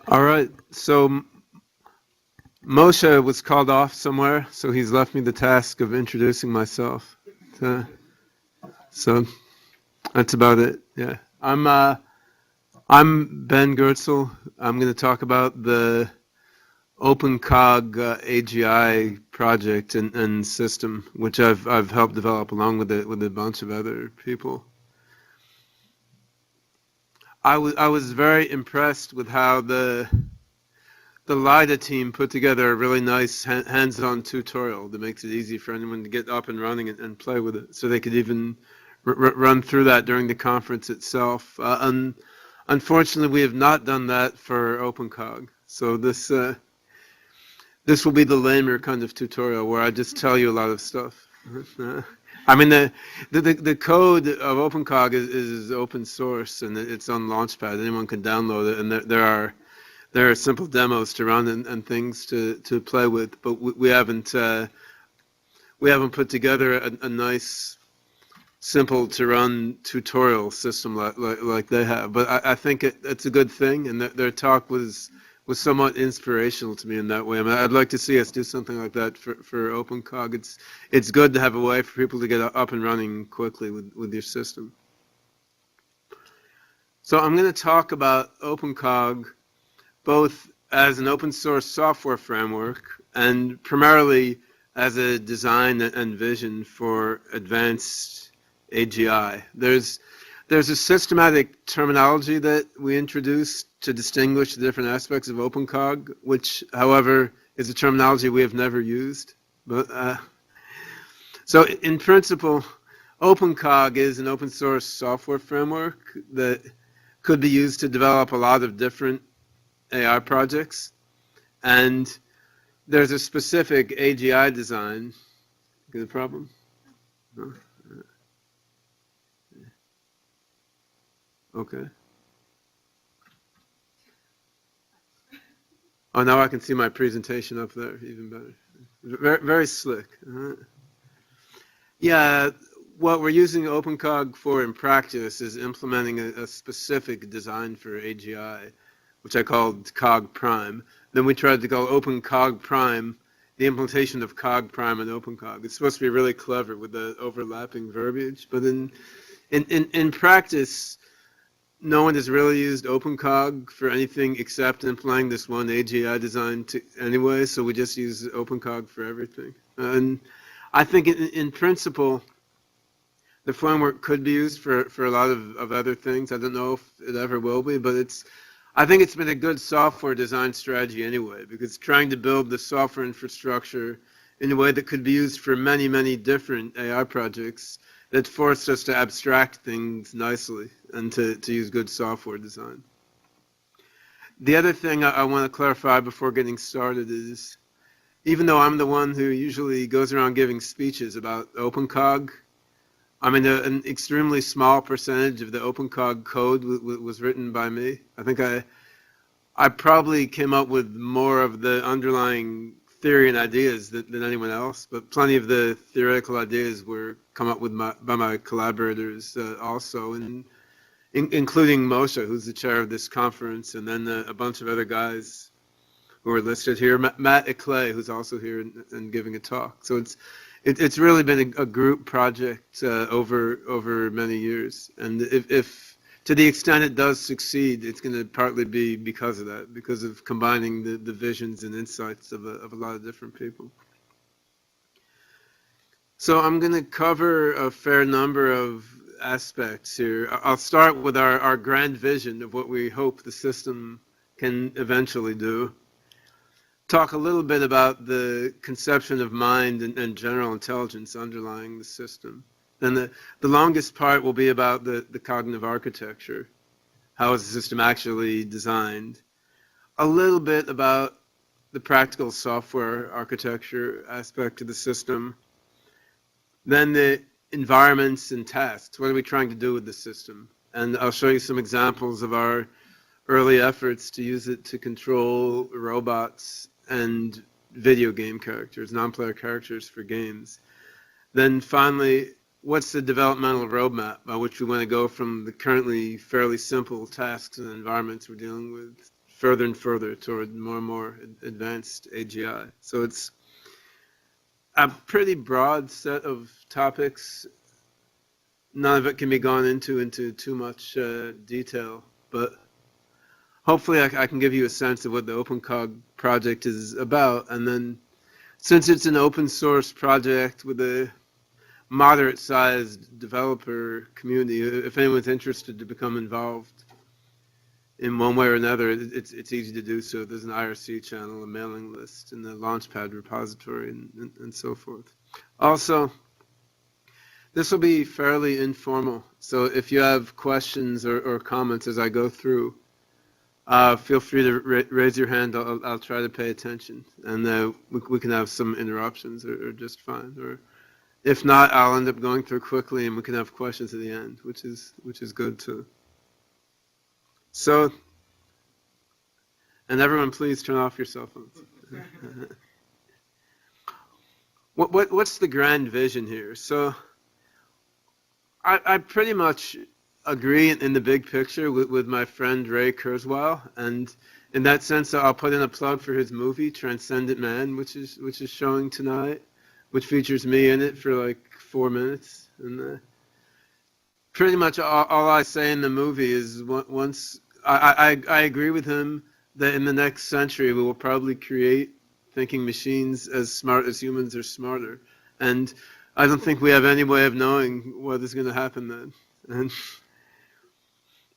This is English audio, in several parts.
All right, so Moshe was called off somewhere, so he's left me the task of introducing myself. So that's about it. Yeah, I'm Ben Goertzel. I'm going to talk about the OpenCog AGI project and system, which I've helped develop along with a bunch of other people. I was very impressed with how the LIDA team put together a really nice hands-on tutorial that makes it easy for anyone to get up and running and play with it, so they could even run through that during the conference itself. Unfortunately, we have not done that for OpenCog, so this will be the lamer kind of tutorial where I just tell you a lot of stuff. I mean, the code of OpenCog is open source and it's on Launchpad. Anyone can download it, and there are simple demos to run and things to play with. But we haven't put together a nice, simple to run tutorial system like they have. But I think it's a good thing, and their talk was somewhat inspirational to me in that way. I mean, I'd like to see us do something like that for OpenCog. It's good to have a way for people to get up and running quickly with your system. So I'm going to talk about OpenCog both as an open source software framework and primarily as a design and vision for advanced AGI. There's a systematic terminology that we introduced to distinguish the different aspects of OpenCog, which, however, is a terminology we have never used. But so in principle, OpenCog is an open source software framework that could be used to develop a lot of different AI projects. And there's a specific AGI design. Got a problem? No? Okay. Oh, now I can see my presentation up there, even better. Very, very slick. Yeah, what we're using OpenCog for in practice is implementing a specific design for AGI, which I called Cog Prime. Then we tried to go OpenCog Prime, the implementation of Cog Prime and OpenCog. It's supposed to be really clever with the overlapping verbiage, but in practice, no one has really used OpenCog for anything except implementing this one AGI design anyway, so we just use OpenCog for everything. And I think in principle, the framework could be used for a lot of other things. I don't know if it ever will be, but I think it's been a good software design strategy anyway, because trying to build the software infrastructure in a way that could be used for many, many different AI projects that forced us to abstract things nicely and to use good software design. The other thing I want to clarify before getting started is, even though I'm the one who usually goes around giving speeches about OpenCog, I mean, an extremely small percentage of the OpenCog code was written by me. I think I probably came up with more of the underlying theory and ideas than anyone else, but plenty of the theoretical ideas were come up with by my collaborators also, including Moshe, who's the chair of this conference, and then a bunch of other guys who are listed here. Matt Eclay, who's also here and giving a talk. So it's really been a group project over many years, and if to the extent it does succeed, it's going to partly be because of that, because of combining the visions and insights of a lot of different people. So I'm going to cover a fair number of aspects here. I'll start with our grand vision of what we hope the system can eventually do. Talk a little bit about the conception of mind and general intelligence underlying the system. Then the longest part will be about the cognitive architecture. How is the system actually designed? A little bit about the practical software architecture aspect of the system. Then the environments and tasks. What are we trying to do with the system? And I'll show you some examples of our early efforts to use it to control robots and video game characters, non-player characters for games. Then finally, what's the developmental roadmap by which we want to go from the currently fairly simple tasks and environments we're dealing with further and further toward more and more advanced AGI. So it's a pretty broad set of topics. None of it can be gone into too much detail, but hopefully I can give you a sense of what the OpenCog project is about. And then, since it's an open source project with a moderate-sized developer community, if anyone's interested to become involved in one way or another, it's easy to do so. There's an IRC channel, a mailing list, and the Launchpad repository, and so forth. Also, this will be fairly informal, so if you have questions or comments as I go through, feel free to raise your hand. I'll try to pay attention, and we can have some interruptions or just fine. Or if not, I'll end up going through quickly, and we can have questions at the end, which is good too. So, and everyone, please turn off your cell phones. What's the grand vision here? So, I pretty much agree in the big picture with my friend Ray Kurzweil, and in that sense, I'll put in a plug for his movie Transcendent Man, which is showing tonight, which features me in it for like 4 minutes, and pretty much all I say in the movie is once I agree with him that in the next century we will probably create thinking machines as smart as humans or smarter, and I don't think we have any way of knowing what is going to happen then, and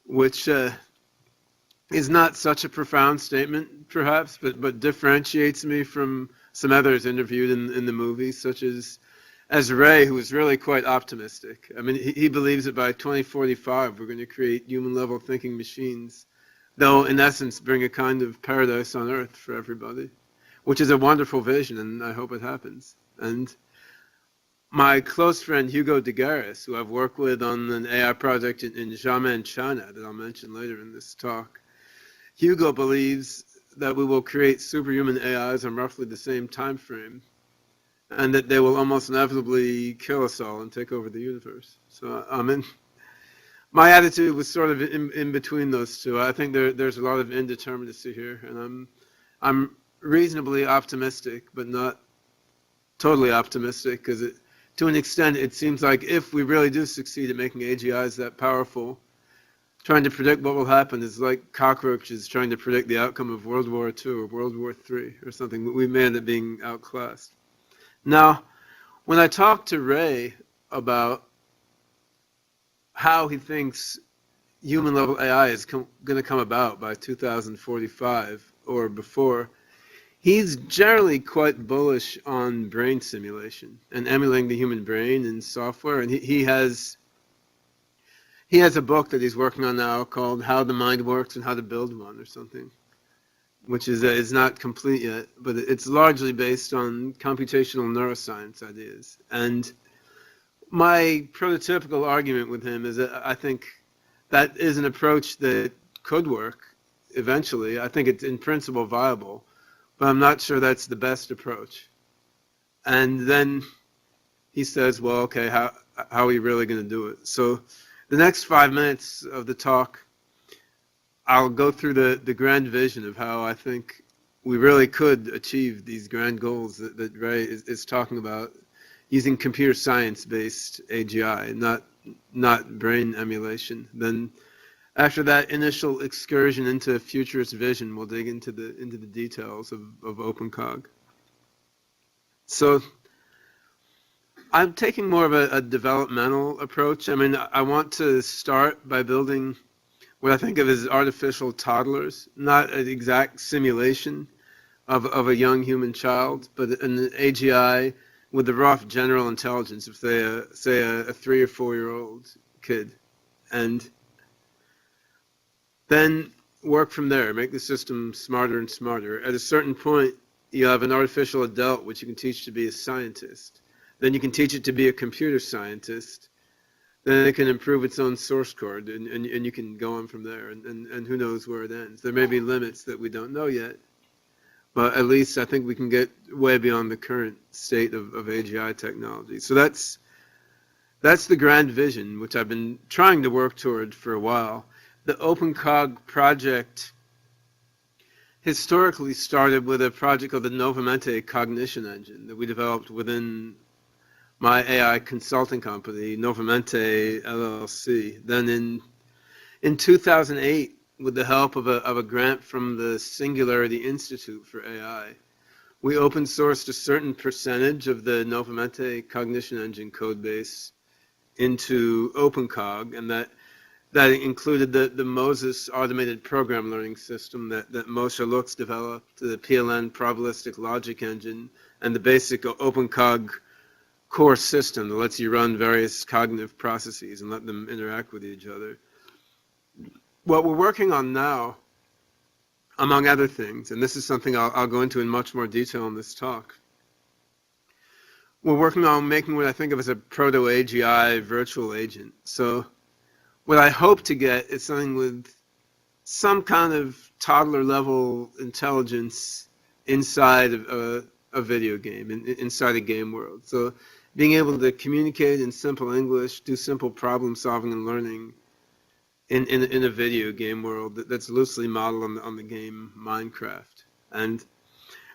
which is not such a profound statement, perhaps, but differentiates me from some others interviewed in the movie, such as Ray, who is really quite optimistic. I mean, he believes that by 2045 we're going to create human-level thinking machines, though in essence bring a kind of paradise on Earth for everybody, which is a wonderful vision, and I hope it happens. And my close friend Hugo de Garis, who I've worked with on an AI project in Xiamen, China, that I'll mention later in this talk, Hugo believes that we will create superhuman AIs on roughly the same time frame, and that they will almost inevitably kill us all and take over the universe. So my attitude was sort of in between those two. I think there's a lot of indeterminacy here, and I'm reasonably optimistic, but not totally optimistic, because to an extent it seems like if we really do succeed at making AGIs that powerful, trying to predict what will happen is like cockroaches trying to predict the outcome of World War II or World War III or something. We may end up being outclassed. Now, when I talked to Ray about how he thinks human-level AI is going to come about by 2045 or before, he's generally quite bullish on brain simulation and emulating the human brain in software. And he has a book that he's working on now called How the Mind Works and How to Build One or something, which is not complete yet, but it's largely based on computational neuroscience ideas. And my prototypical argument with him is that I think that is an approach that could work eventually. I think it's in principle viable, but I'm not sure that's the best approach. And then he says, well, okay, how are we really going to do it? So the next 5 minutes of the talk, I'll go through the grand vision of how I think we really could achieve these grand goals that Ray is talking about using computer science-based AGI, not brain emulation. Then after that initial excursion into futurist vision, we'll dig into the details of OpenCog. So I'm taking more of a developmental approach. I mean, I want to start by building what I think of as artificial toddlers, not an exact simulation of a young human child, but an AGI with the rough general intelligence of, say a 3 or 4 year old kid, and then work from there, make the system smarter and smarter. At a certain point, you have an artificial adult, which you can teach to be a scientist. Then you can teach it to be a computer scientist. Then it can improve its own source code, and you can go on from there, and who knows where it ends. There may be limits that we don't know yet, but at least I think we can get way beyond the current state of AGI technology. So that's the grand vision, which I've been trying to work toward for a while. The OpenCog project historically started with a project called the Novamente Cognition Engine that we developed within my AI consulting company, Novamente LLC. Then in 2008, with the help of a grant from the Singularity Institute for AI, we open sourced a certain percentage of the Novamente Cognition Engine code base into OpenCog, and that included the Moses automated program learning system that Moshe Lutz developed, the PLN probabilistic logic engine, and the basic OpenCog core system that lets you run various cognitive processes and let them interact with each other. What we're working on now, among other things, and this is something I'll go into in much more detail in this talk, we're working on making what I think of as a proto-AGI virtual agent. So what I hope to get is something with some kind of toddler-level intelligence inside of a video game, inside a game world. So being able to communicate in simple English, do simple problem solving and learning in a video game world that's loosely modeled on the game Minecraft. And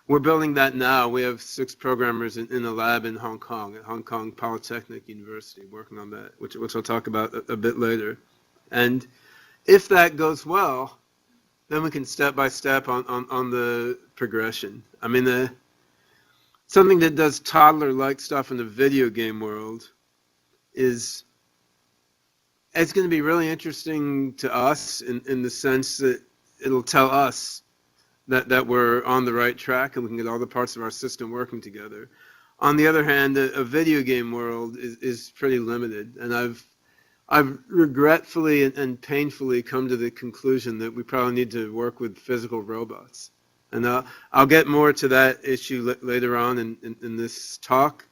we're building that now. We have 6 programmers in a lab in Hong Kong, at Hong Kong Polytechnic University, working on that, which I'll talk about a bit later. And if that goes well, then we can step by step on the progression. I mean, something that does toddler-like stuff in the video game world it's going to be really interesting to us in the sense that it'll tell us that we're on the right track and we can get all the parts of our system working together. On the other hand, a video game world is pretty limited, and I've regretfully and painfully come to the conclusion that we probably need to work with physical robots. And I'll get more to that issue later on in this talk.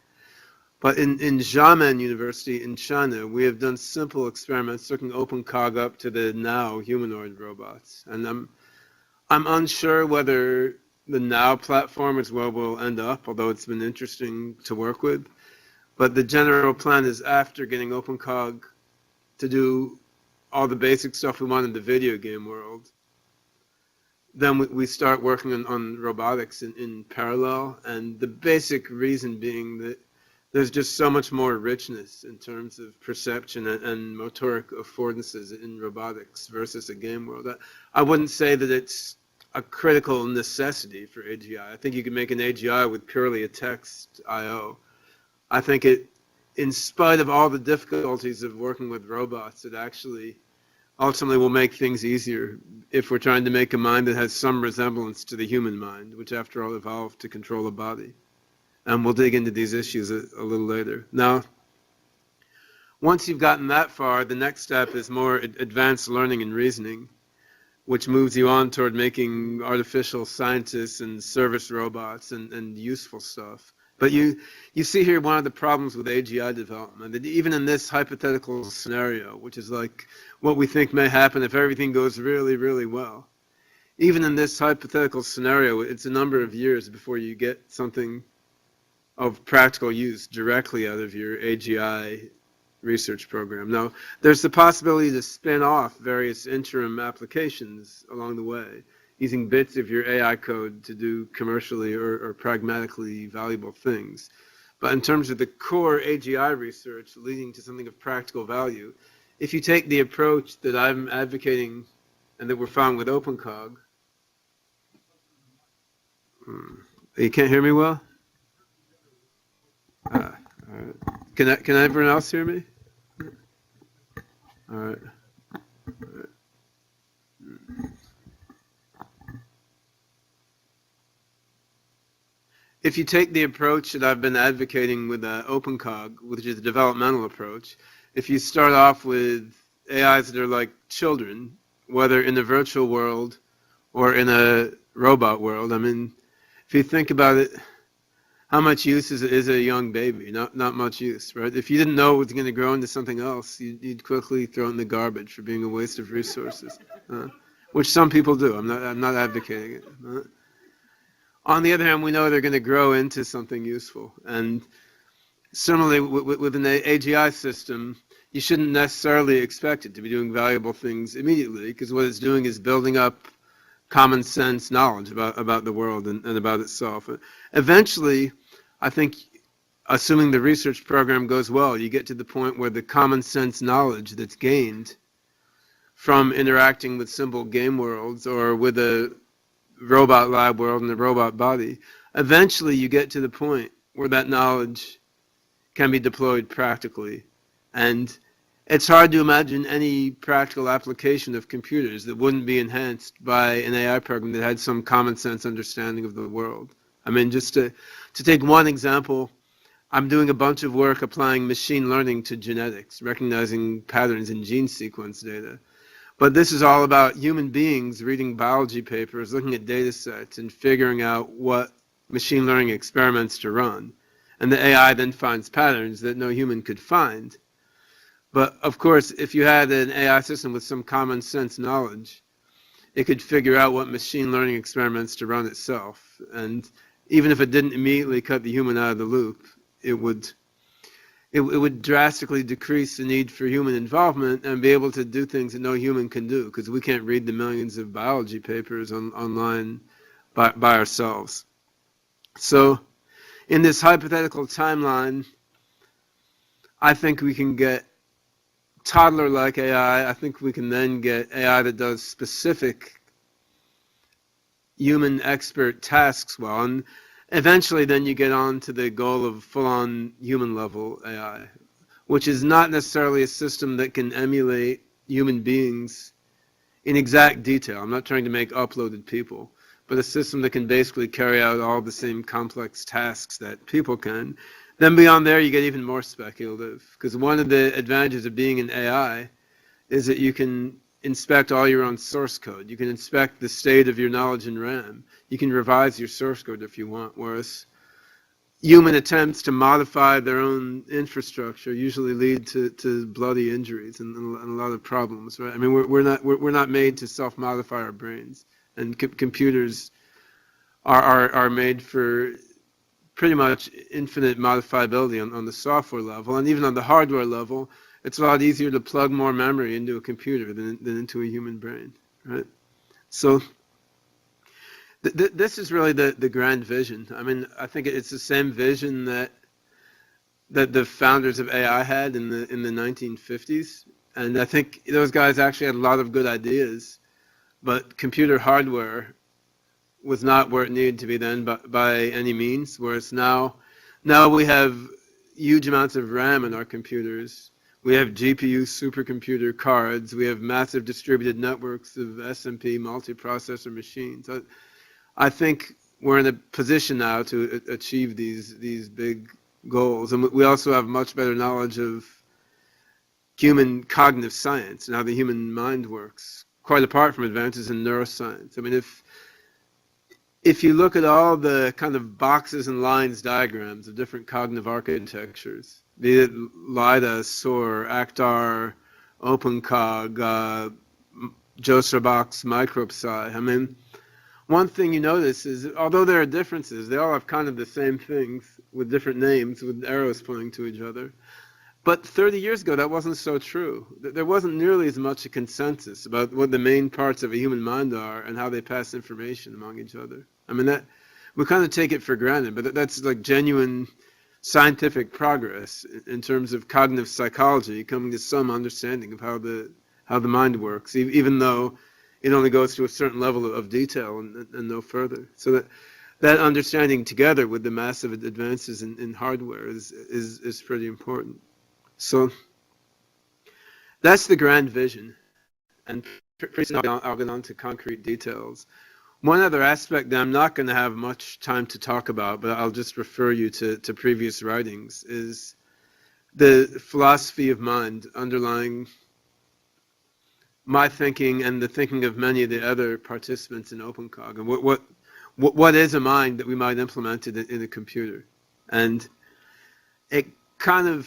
But in Xiamen University in China, we have done simple experiments looking OpenCog up to the now humanoid robots. And I'm unsure whether the now platform is where we'll end up, although it's been interesting to work with. But the general plan is after getting OpenCog to do all the basic stuff we want in the video game world, then we start working on robotics in parallel. And the basic reason being that there's just so much more richness in terms of perception and motoric affordances in robotics versus a game world. I wouldn't say that it's a critical necessity for AGI. I think you can make an AGI with purely a text I/O. I think in spite of all the difficulties of working with robots, it actually ultimately will make things easier if we're trying to make a mind that has some resemblance to the human mind, which after all evolved to control a body. And we'll dig into these issues a little later. Now, once you've gotten that far, the next step is more advanced learning and reasoning, which moves you on toward making artificial scientists and service robots and useful stuff. But you see here one of the problems with AGI development, that even in this hypothetical scenario, which is like what we think may happen if everything goes really, really well, even in this hypothetical scenario, it's a number of years before you get something of practical use directly out of your AGI research program. Now, there's the possibility to spin off various interim applications along the way, using bits of your AI code to do commercially or pragmatically valuable things. But in terms of the core AGI research leading to something of practical value, if you take the approach that I'm advocating and that we're found with OpenCog, you can't hear me well? All right. Can everyone else hear me? All right. If you take the approach that I've been advocating with OpenCog, which is a developmental approach, if you start off with AIs that are like children, whether in a virtual world or in a robot world, I mean, if you think about it, how much use is a young baby? Not much use, right? If you didn't know it was going to grow into something else, you'd quickly throw it in the garbage for being a waste of resources, which some people do. I'm not advocating it. On the other hand, we know they're going to grow into something useful. And similarly, with an AGI system, you shouldn't necessarily expect it to be doing valuable things immediately, because what it's doing is building up common sense knowledge about the world and about itself. Eventually, I think, assuming the research program goes well, you get to the point where the common sense knowledge that's gained from interacting with simple game worlds or with a robot lab world and a robot body, eventually you get to the point where that knowledge can be deployed practically. And it's hard to imagine any practical application of computers that wouldn't be enhanced by an AI program that had some common sense understanding of the world. I mean, just to take one example, I'm doing a bunch of work applying machine learning to genetics, recognizing patterns in gene sequence data. But this is all about human beings reading biology papers, looking at data sets, and figuring out what machine learning experiments to run. And the AI then finds patterns that no human could find. But of course, if you had an AI system with some common sense knowledge, it could figure out what machine learning experiments to run itself. And even if it didn't immediately cut the human out of the loop, it would drastically decrease the need for human involvement and be able to do things that no human can do, because we can't read the millions of biology papers online by ourselves. So in this hypothetical timeline, I think we can get toddler-like AI. I think we can then get AI that does specific human expert tasks well. And eventually then you get on to the goal of full-on human-level AI, which is not necessarily a system that can emulate human beings in exact detail. I'm not trying to make uploaded people, but a system that can basically carry out all the same complex tasks that people can. Then beyond there, you get even more speculative, because one of the advantages of being an AI is that you can inspect all your own source code. You can inspect the state of your knowledge in RAM. You can revise your source code if you want, whereas human attempts to modify their own infrastructure usually lead to bloody injuries and a lot of problems, right? I mean, we're not made to self-modify our brains, and computers are made for pretty much infinite modifiability on the software level, and even on the hardware level, it's a lot easier to plug more memory into a computer than into a human brain, right? So this is really the grand vision. I mean, I think it's the same vision that the founders of AI had in the 1950s, and I think those guys actually had a lot of good ideas, but computer hardware was not where it needed to be then by any means, whereas now we have huge amounts of RAM in our computers. We have GPU supercomputer cards. We have massive distributed networks of SMP multiprocessor machines. I think we're in a position now to achieve these big goals. And we also have much better knowledge of human cognitive science and how the human mind works, quite apart from advances in neuroscience. I mean, if you look at all the kind of boxes and lines diagrams of different cognitive architectures, be it LIDA, SOAR, ACT-R, OpenCog, Joseph's MicroPsi, I mean, one thing you notice is, although there are differences, they all have kind of the same things with different names, with arrows pointing to each other. But 30 years ago, that wasn't so true. There wasn't nearly as much a consensus about what the main parts of a human mind are and how they pass information among each other. I mean, that we kind of take it for granted, but that's like genuine scientific progress in terms of cognitive psychology, coming to some understanding of how the mind works, even though it only goes to a certain level of detail and no further. So that understanding together with the massive advances in hardware is pretty important. So that's the grand vision, and pretty soon I'll get on to concrete details. One other aspect that I'm not going to have much time to talk about, but I'll just refer you to previous writings, is the philosophy of mind underlying my thinking and the thinking of many of the other participants in OpenCog, and what is a mind that we might implement in a computer. And it can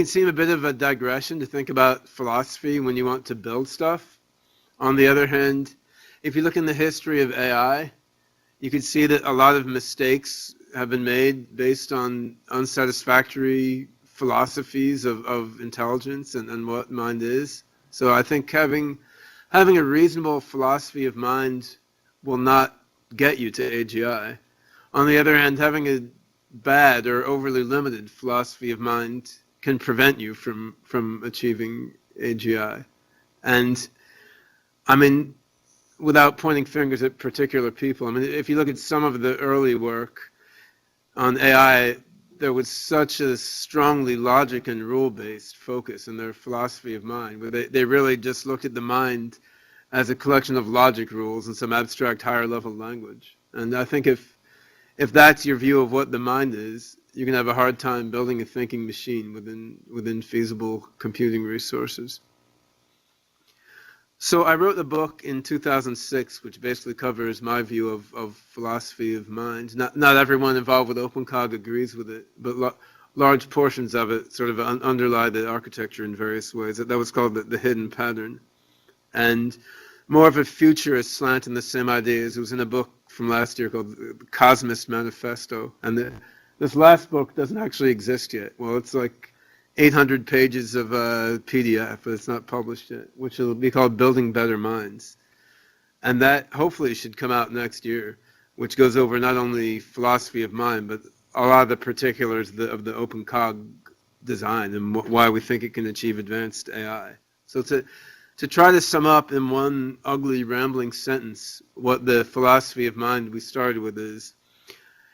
seem a bit of a digression to think about philosophy when you want to build stuff. On the other hand, if you look in the history of AI, you can see that a lot of mistakes have been made based on unsatisfactory philosophies of intelligence and what mind is. So I think having having a reasonable philosophy of mind will not get you to AGI. On the other hand, having a bad or overly limited philosophy of mind can prevent you from achieving AGI. And I mean, without pointing fingers at particular people, I mean, if you look at some of the early work on AI, there was such a strongly logic and rule-based focus in their philosophy of mind, where they really just looked at the mind as a collection of logic rules and some abstract higher level language. And I think if that's your view of what the mind is, you're going to have a hard time building a thinking machine within feasible computing resources. So I wrote a book in 2006, which basically covers my view of philosophy of mind. Not everyone involved with OpenCog agrees with it, but large portions of it sort of underlie the architecture in various ways. That was called the hidden pattern. And more of a futurist slant in the same ideas. It was in a book from last year called The Cosmist Manifesto. And this last book doesn't actually exist yet. Well, it's like 800 pages of PDF, but it's not published yet, which will be called Building Better Minds. And that hopefully should come out next year, which goes over not only philosophy of mind, but a lot of the particulars of the OpenCog design and why we think it can achieve advanced AI. So to try to sum up in one ugly, rambling sentence what the philosophy of mind we started with is,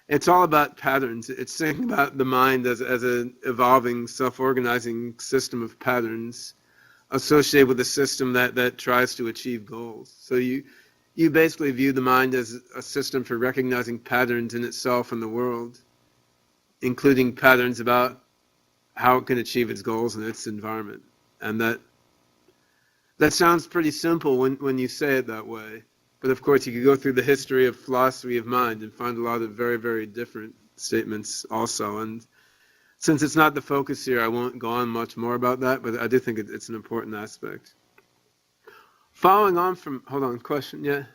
it's all about patterns. It's thinking about the mind as an evolving, self-organizing system of patterns associated with a system that tries to achieve goals. So you basically view the mind as a system for recognizing patterns in itself and the world, including patterns about how it can achieve its goals in its environment. And that sounds pretty simple when you say it that way. But of course, you could go through the history of philosophy of mind and find a lot of very, very different statements also. And since it's not the focus here, I won't go on much more about that, but I do think it's an important aspect. Following on from, hold on, question, yeah?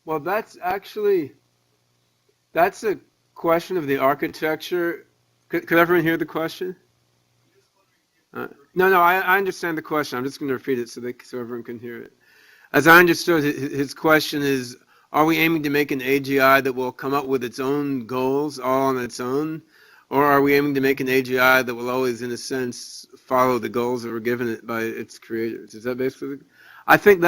Well, that's a question of the architecture. Could everyone hear the question? No, I understand the question. I'm just going to repeat it so everyone can hear it. As I understood, his question is, are we aiming to make an AGI that will come up with its own goals all on its own? Or are we aiming to make an AGI that will always, in a sense, follow the goals that were given it by its creators? Is that basically? I think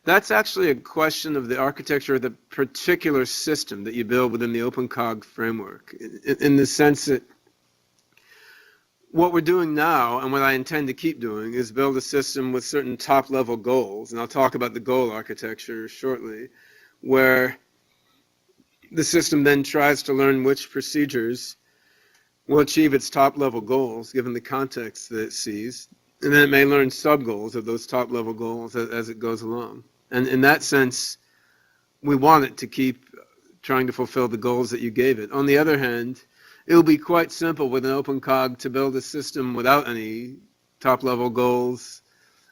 that's actually a question of the architecture of the particular system that you build within the OpenCog framework, in the sense that what we're doing now, and what I intend to keep doing, is build a system with certain top-level goals, and I'll talk about the goal architecture shortly, where the system then tries to learn which procedures will achieve its top-level goals, given the context that it sees, and then it may learn sub-goals of those top-level goals as it goes along. And in that sense, we want it to keep trying to fulfill the goals that you gave it. On the other hand, it will be quite simple with an OpenCog to build a system without any top-level goals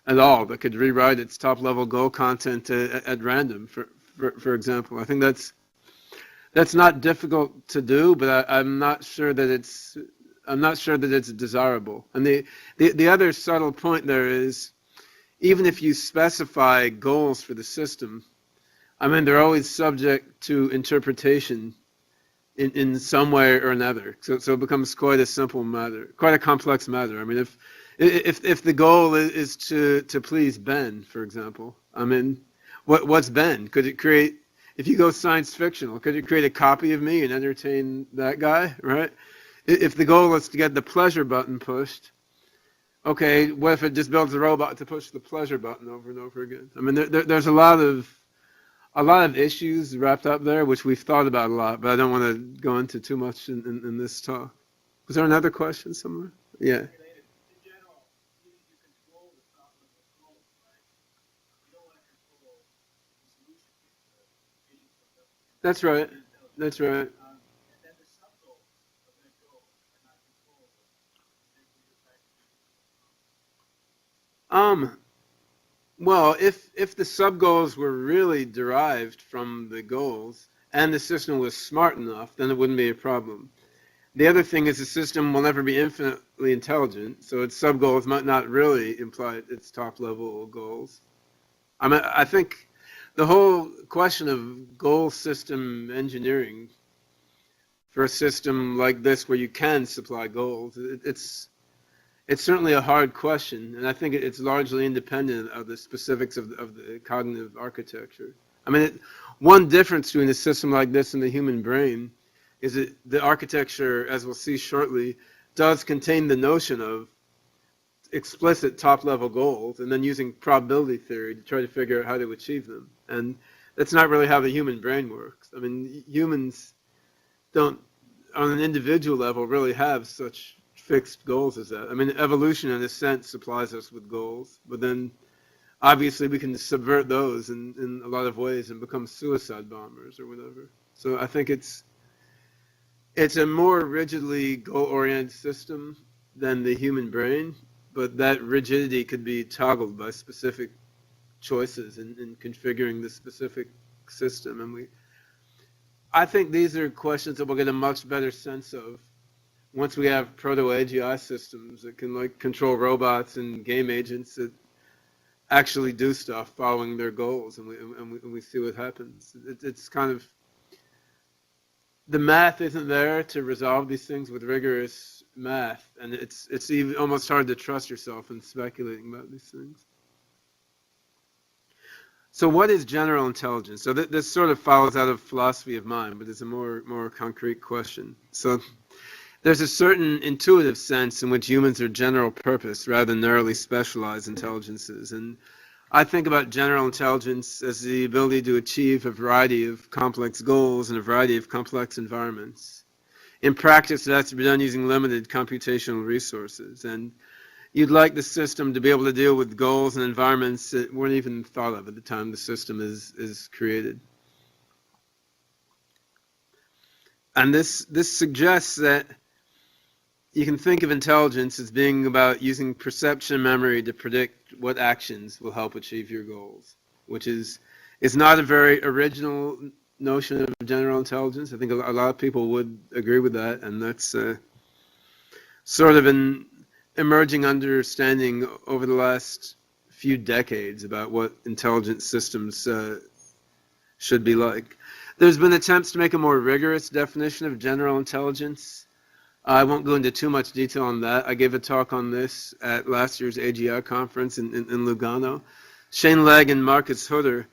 at all that could rewrite its top-level goal content at random, for example. I think that's not difficult to do, but I'm not sure that it's desirable. And the other subtle point there is, even if you specify goals for the system, I mean, they're always subject to interpretation in some way or another. So it becomes quite a simple matter, quite a complex matter. I mean, if the goal is to please Ben, for example, I mean, what's Ben? Could it create, if you go science fictional, could it create a copy of me and entertain that guy, right? If the goal is to get the pleasure button pushed, okay, what if it just builds a robot to push the pleasure button over and over again? I mean, there's a lot of issues wrapped up there, which we've thought about a lot, but I don't want to go into too much in this talk. Was there another question somewhere? Yeah. That's right. That's right. Well, if the sub-goals were really derived from the goals and the system was smart enough, then it wouldn't be a problem. The other thing is the system will never be infinitely intelligent, so its sub-goals might not really imply its top-level goals. I mean, I think the whole question of goal system engineering for a system like this where you can supply goals, it's certainly a hard question, and I think it's largely independent of the specifics of the cognitive architecture. I mean, one difference between a system like this and the human brain is that the architecture, as we'll see shortly, does contain the notion of explicit top-level goals, and then using probability theory to try to figure out how to achieve them. And that's not really how the human brain works. I mean, humans don't, on an individual level, really have such fixed goals as that. I mean, evolution, in a sense, supplies us with goals, but then obviously we can subvert those in a lot of ways and become suicide bombers or whatever. So I think it's a more rigidly goal-oriented system than the human brain, but that rigidity could be toggled by specific choices in configuring the specific system. And I think these are questions that we'll get a much better sense of once we have proto-AGI systems that can like control robots and game agents that actually do stuff following their goals, and we see what happens. It's kind of, the math isn't there to resolve these things with rigorous math, and it's even almost hard to trust yourself in speculating about these things. So what is general intelligence? So this sort of follows out of philosophy of mind, but it's a more concrete question. So there's a certain intuitive sense in which humans are general purpose rather than narrowly specialized intelligences. And I think about general intelligence as the ability to achieve a variety of complex goals in a variety of complex environments. In practice, it has to be done using limited computational resources. And you'd like the system to be able to deal with goals and environments that weren't even thought of at the time the system is created. And this suggests that you can think of intelligence as being about using perception and memory to predict what actions will help achieve your goals, which is not a very original notion of general intelligence. I think a lot of people would agree with that, and that's sort of an emerging understanding over the last few decades about what intelligent systems should be like. There's been attempts to make a more rigorous definition of general intelligence. I won't go into too much detail on that. I gave a talk on this at last year's AGI conference in Lugano. Shane Legg and Marcus Hutter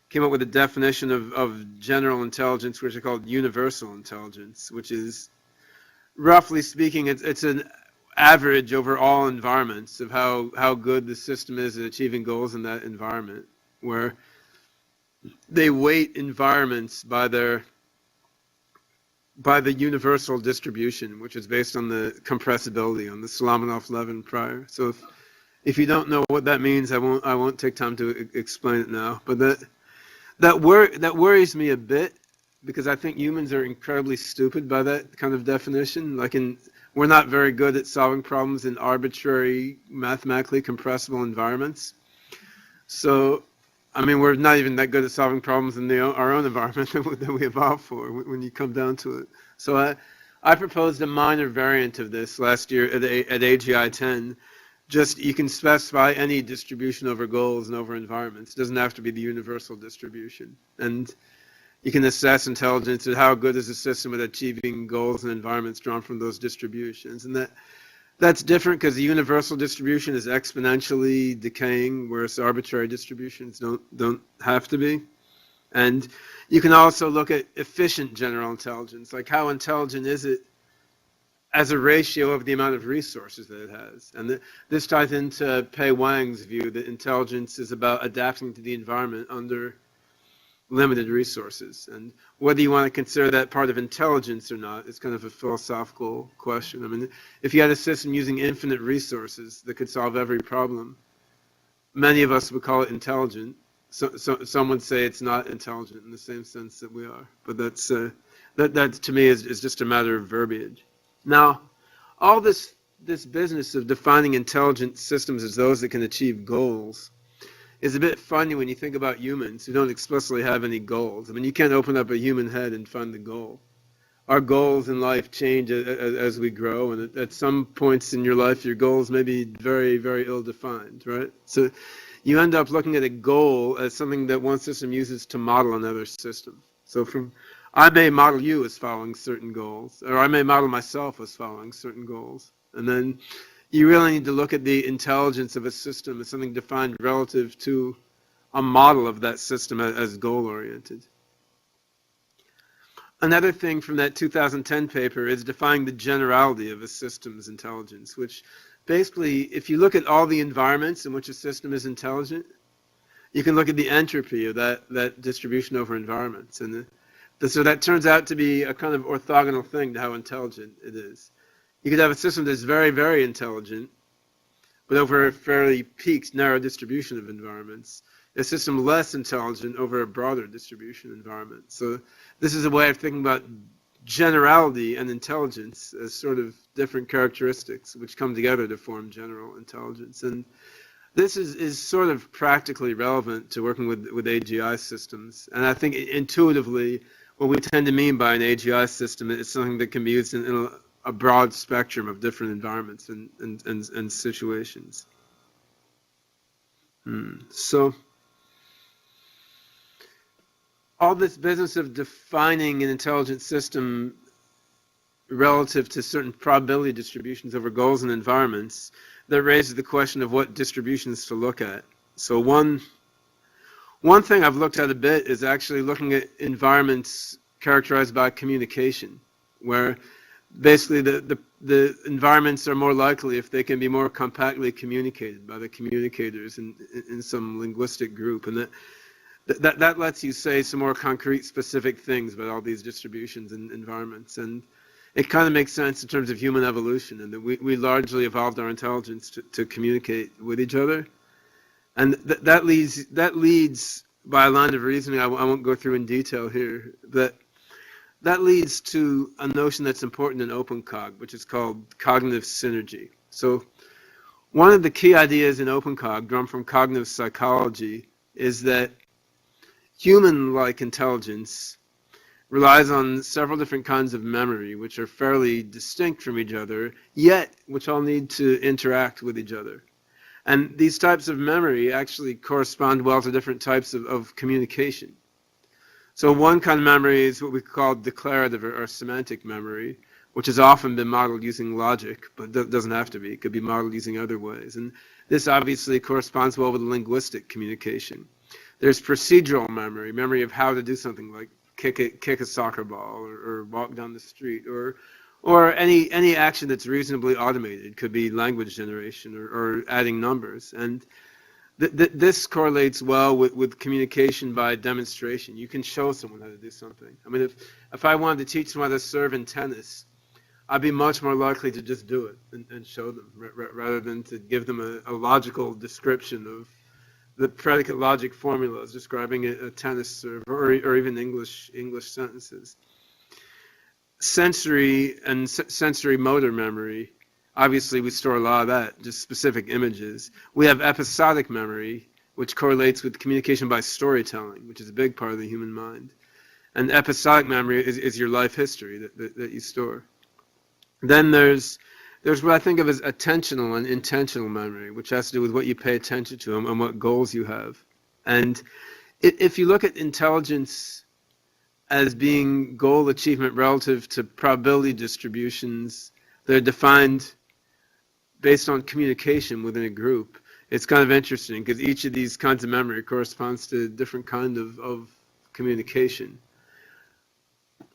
came up with a definition of general intelligence, which are called universal intelligence, which is, roughly speaking, it's an average over all environments of how good the system is at achieving goals in that environment, where they weight environments by the universal distribution, which is based on the compressibility, on the Solomonoff-Levin prior. So if you don't know what that means, I won't take time to explain it now. But that worries me a bit, because I think humans are incredibly stupid by that kind of definition. We're not very good at solving problems in arbitrary, mathematically compressible environments. So, I mean, we're not even that good at solving problems in our own environment that we evolved for when you come down to it. So I proposed a minor variant of this last year at AGI 10. Just, you can specify any distribution over goals and over environments. It doesn't have to be the universal distribution. And you can assess intelligence at how good is the system at achieving goals and environments drawn from those distributions. And that's different because the universal distribution is exponentially decaying, whereas arbitrary distributions don't have to be. And you can also look at efficient general intelligence, like how intelligent is it as a ratio of the amount of resources that it has. And this ties into Pei Wang's view that intelligence is about adapting to the environment under limited resources. And whether you want to consider that part of intelligence or not is kind of a philosophical question. I mean, if you had a system using infinite resources that could solve every problem, many of us would call it intelligent. So some would say it's not intelligent in the same sense that we are. But that to me is just a matter of verbiage. Now, all this business of defining intelligent systems as those that can achieve goals is a bit funny when you think about humans who don't explicitly have any goals. I mean, you can't open up a human head and find the goal. Our goals in life change as we grow, and at some points in your life, your goals may be very, very ill-defined, right? So you end up looking at a goal as something that one system uses to model another system. So I may model you as following certain goals, or I may model myself as following certain goals. And then you really need to look at the intelligence of a system as something defined relative to a model of that system as goal-oriented. Another thing from that 2010 paper is defining the generality of a system's intelligence, which basically, if you look at all the environments in which a system is intelligent, you can look at the entropy of that distribution over environments. And so that turns out to be a kind of orthogonal thing to how intelligent it is. You could have a system that's very, very intelligent, but over a fairly peaked, narrow distribution of environments. A system less intelligent over a broader distribution environment. So this is a way of thinking about generality and intelligence as sort of different characteristics which come together to form general intelligence. And this is sort of practically relevant to working with AGI systems. And I think intuitively, what we tend to mean by an AGI system is something that can be used in a broad spectrum of different environments and situations. So all this business of defining an intelligent system relative to certain probability distributions over goals and environments, that raises the question of what distributions to look at. So one thing I've looked at a bit is actually looking at environments characterized by communication, where basically the environments are more likely if they can be more compactly communicated by the communicators in some linguistic group. And that lets you say some more concrete, specific things about all these distributions and environments. And it kind of makes sense in terms of human evolution, and that we largely evolved our intelligence to communicate with each other. And that leads by a line of reasoning I won't go through in detail here, but that leads to a notion that's important in OpenCog, which is called cognitive synergy. So one of the key ideas in OpenCog, drawn from cognitive psychology, is that human-like intelligence relies on several different kinds of memory, which are fairly distinct from each other, yet which all need to interact with each other. And these types of memory actually correspond well to different types of communication. So one kind of memory is what we call declarative or semantic memory, which has often been modeled using logic, but doesn't have to be. It could be modeled using other ways. And this obviously corresponds well with linguistic communication. There's procedural memory of how to do something like kick a soccer ball or walk down the street, or any action that's reasonably automated. It could be language generation or adding numbers. And this correlates well with communication by demonstration. You can show someone how to do something. I mean, if I wanted to teach someone how to serve in tennis, I'd be much more likely to just do it and show them rather than to give them a logical description of the predicate logic formulas describing a tennis serve or even English sentences. Sensory and sensory motor memory, obviously we store a lot of that, just specific images. We have episodic memory, which correlates with communication by storytelling, which is a big part of the human mind. And episodic memory is your life history that you store. Then there's what I think of as attentional and intentional memory, which has to do with what you pay attention to and what goals you have. And if you look at intelligence as being goal achievement relative to probability distributions that are defined based on communication within a group, it's kind of interesting because each of these kinds of memory corresponds to a different kind of communication.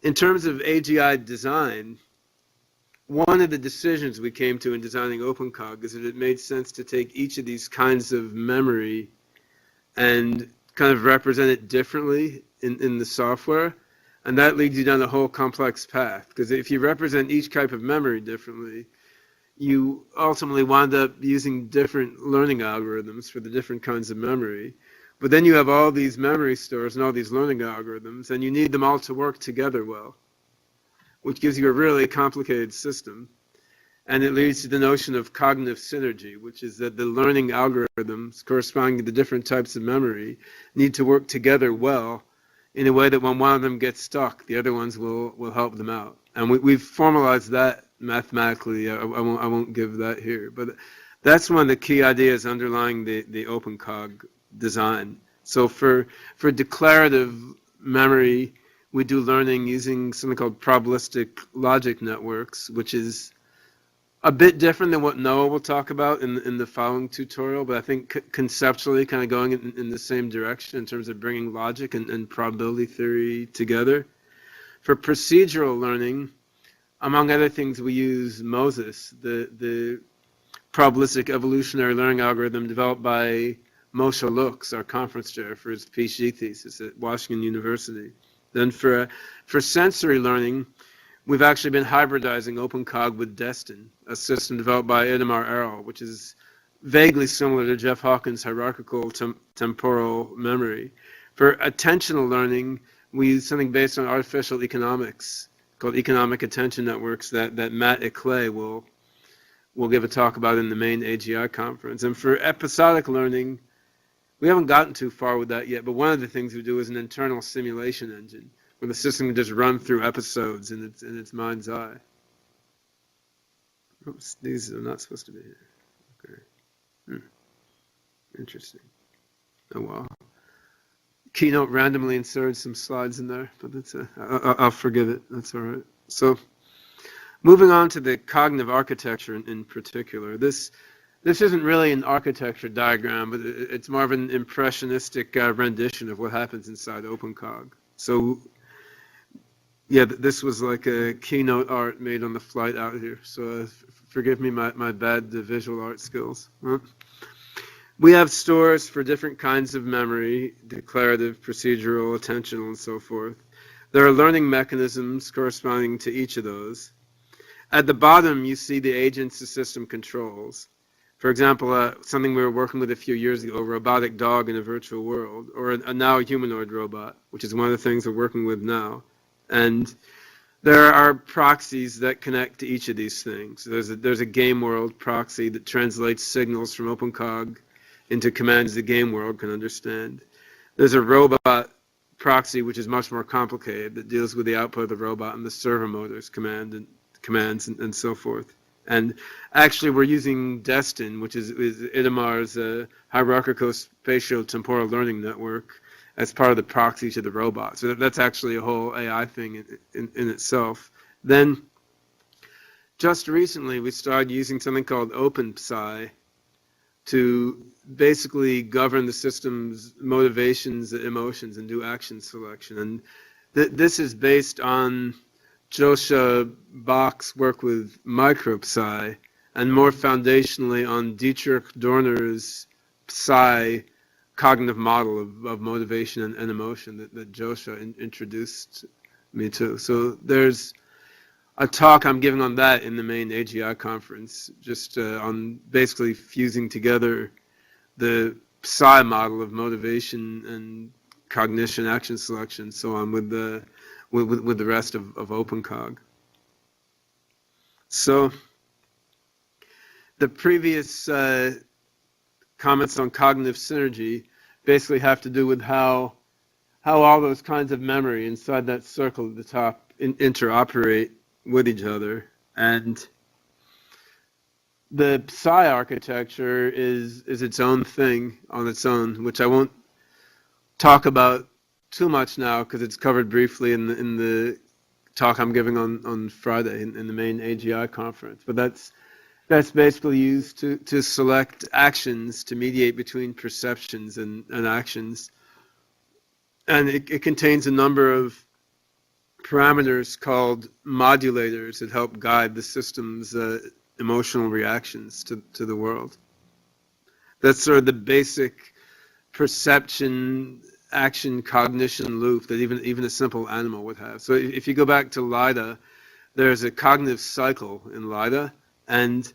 In terms of AGI design, one of the decisions we came to in designing OpenCog is that it made sense to take each of these kinds of memory and kind of represent it differently in the software. And that leads you down a whole complex path. Because if you represent each type of memory differently, you ultimately wind up using different learning algorithms for the different kinds of memory. But then you have all these memory stores and all these learning algorithms, and you need them all to work together well, which gives you a really complicated system. And it leads to the notion of cognitive synergy, which is that the learning algorithms corresponding to the different types of memory need to work together well in a way that when one of them gets stuck, the other ones will help them out. And we've formalized that mathematically. I won't give that here. But that's one of the key ideas underlying the OpenCog design. So for declarative memory, we do learning using something called probabilistic logic networks, which is a bit different than what Noah will talk about in the following tutorial, but I think conceptually kind of going in the same direction in terms of bringing logic and probability theory together. For procedural learning, among other things, we use Moses, the probabilistic evolutionary learning algorithm developed by Moshe Lux, our conference chair, for his PhD thesis at Washington University. Then for sensory learning, we've actually been hybridizing OpenCog with Destin, a system developed by Itamar Errol, which is vaguely similar to Jeff Hawkins' hierarchical temporal memory. For attentional learning, we use something based on artificial economics called economic attention networks that Matt Eclay will give a talk about in the main AGI conference. And for episodic learning, we haven't gotten too far with that yet, but one of the things we do is an internal simulation engine, where the system can just run through episodes in its mind's eye. Oops, these are not supposed to be here. Okay. Interesting. Oh wow. Keynote randomly inserted some slides in there, but that's I'll forgive it. That's all right. So, moving on to the cognitive architecture in particular, this isn't really an architecture diagram, but it's more of an impressionistic rendition of what happens inside OpenCog. So, yeah, this was like a keynote art made on the flight out here. So forgive me my bad visual art skills. We have stores for different kinds of memory, declarative, procedural, attentional, and so forth. There are learning mechanisms corresponding to each of those. At the bottom, you see the agents the system controls. For example, something we were working with a few years ago, a robotic dog in a virtual world, or a now humanoid robot, which is one of the things we're working with now. And there are proxies that connect to each of these things. There's a game world proxy that translates signals from OpenCog into commands the game world can understand. There's a robot proxy, which is much more complicated, that deals with the output of the robot and the servo motors commands and so forth. And actually, we're using Destin, which is Itamar's hierarchical spatial temporal learning network, as part of the proxy to the robot. So that's actually a whole AI thing in itself. Then, just recently, we started using something called OpenPsi to basically govern the system's motivations, emotions, and do action selection. And this is based on Joshua Bach's work with MicroPsi, and more foundationally on Dietrich Dorner's Psi cognitive model of motivation and emotion that Joshua introduced me to. So there's a talk I'm giving on that in the main AGI conference, just on basically fusing together the Psi model of motivation and cognition, action selection, so on, with the rest of OpenCog. So the previous comments on cognitive synergy basically have to do with how all those kinds of memory inside that circle at the top interoperate with each other. And the Psi architecture is its own thing on its own, which I won't talk about too much now because it's covered briefly in the talk I'm giving on Friday in the main AGI conference. But that's basically used to select actions to mediate between perceptions and actions. And it contains a number of parameters called modulators that help guide the system's emotional reactions to the world. That's sort of the basic perception, action, cognition loop that even a simple animal would have. So if you go back to LIDA, there's a cognitive cycle in LIDA, and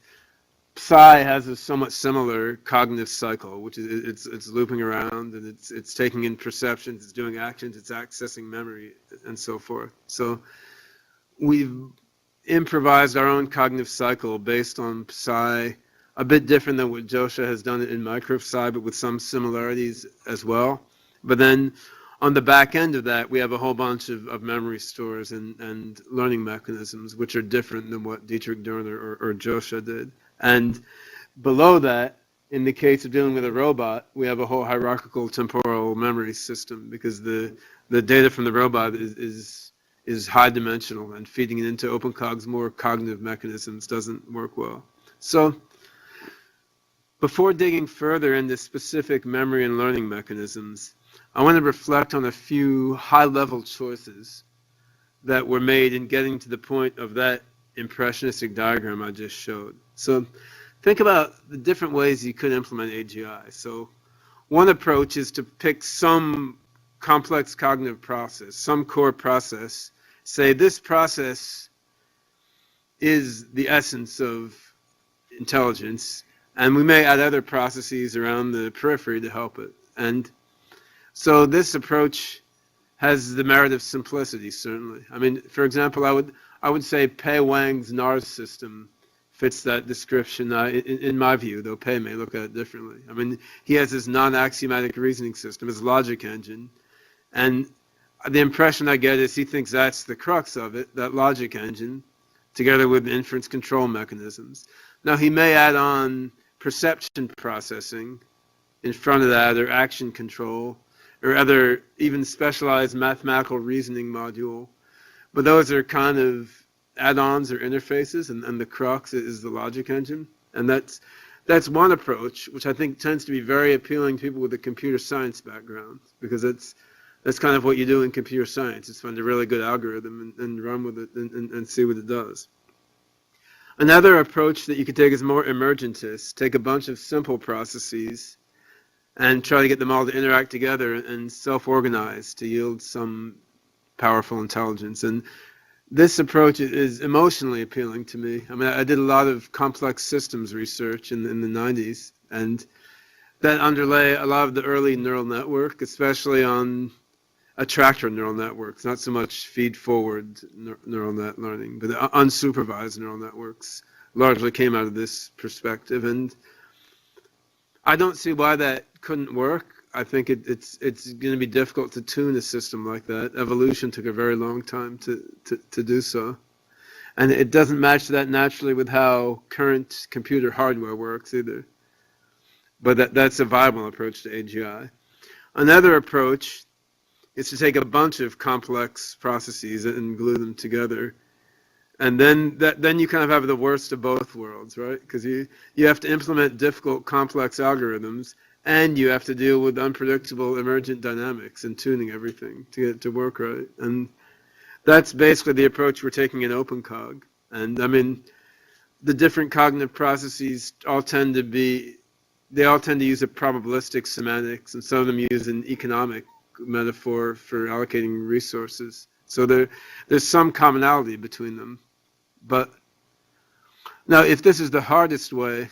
Psi has a somewhat similar cognitive cycle, which is it's looping around and it's taking in perceptions, it's doing actions, it's accessing memory, and so forth. So we've improvised our own cognitive cycle based on Psi, a bit different than what Josha has done in micro-Psi, but with some similarities as well. But then on the back end of that, we have a whole bunch of memory stores and learning mechanisms, which are different than what Dietrich Dorner or Josha did. And below that, in the case of dealing with a robot, we have a whole hierarchical temporal memory system, because the data from the robot is high dimensional, and feeding it into OpenCog's more cognitive mechanisms doesn't work well. So before digging further into specific memory and learning mechanisms, I want to reflect on a few high-level choices that were made in getting to the point of that impressionistic diagram I just showed. So think about the different ways you could implement AGI. So one approach is to pick some complex cognitive process, some core process, say this process is the essence of intelligence, and we may add other processes around the periphery to help it. And so this approach has the merit of simplicity, certainly. I mean, for example, I would say Pei Wang's NARS system fits that description in my view, though Pei may look at it differently. I mean, he has his non-axiomatic reasoning system, his logic engine, and the impression I get is he thinks that's the crux of it, that logic engine, together with inference control mechanisms. Now, he may add on perception processing in front of that, or action control, or other even specialized mathematical reasoning module. But those are kind of add-ons or interfaces, and the crux is the logic engine. And that's one approach, which I think tends to be very appealing to people with a computer science background, because that's kind of what you do in computer science. It's find a really good algorithm and run with it and see what it does. Another approach that you could take is more emergentist. Take a bunch of simple processes and try to get them all to interact together and self-organize to yield some powerful intelligence. And this approach is emotionally appealing to me. I mean, I did a lot of complex systems research in the 90s, and that underlay a lot of the early neural network, especially on attractor neural networks, not so much feed-forward neural net learning, but unsupervised neural networks largely came out of this perspective. And I don't see why that couldn't work. I think it's going to be difficult to tune a system like that. Evolution took a very long time to do so. And it doesn't match that naturally with how current computer hardware works either. But that's a viable approach to AGI. Another approach is to take a bunch of complex processes and glue them together. And then you kind of have the worst of both worlds, right? Because you have to implement difficult, complex algorithms, and you have to deal with unpredictable emergent dynamics and tuning everything to get it to work right. And that's basically the approach we're taking in OpenCog. And I mean, the different cognitive processes all tend to use a probabilistic semantics, and some of them use an economic metaphor for allocating resources. So there's some commonality between them. But now, if this is the hardest way,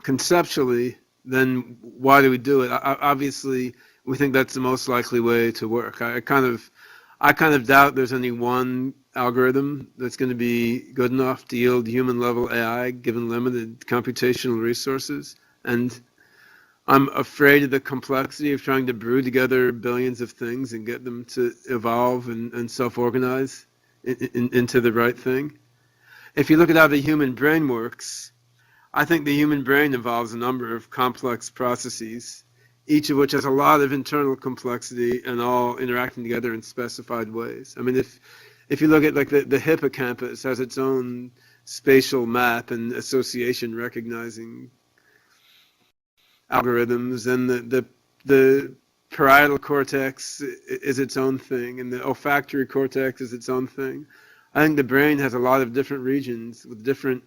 conceptually, then why do we do it? Obviously, we think that's the most likely way to work. I kind of doubt there's any one algorithm that's going to be good enough to yield human-level AI given limited computational resources. And I'm afraid of the complexity of trying to brew together billions of things and get them to evolve and self-organize into the right thing. If you look at how the human brain works, I think the human brain involves a number of complex processes, each of which has a lot of internal complexity and all interacting together in specified ways. I mean, if you look at like the hippocampus has its own spatial map and association recognizing algorithms, and the parietal cortex is its own thing, and the olfactory cortex is its own thing. I think the brain has a lot of different regions with different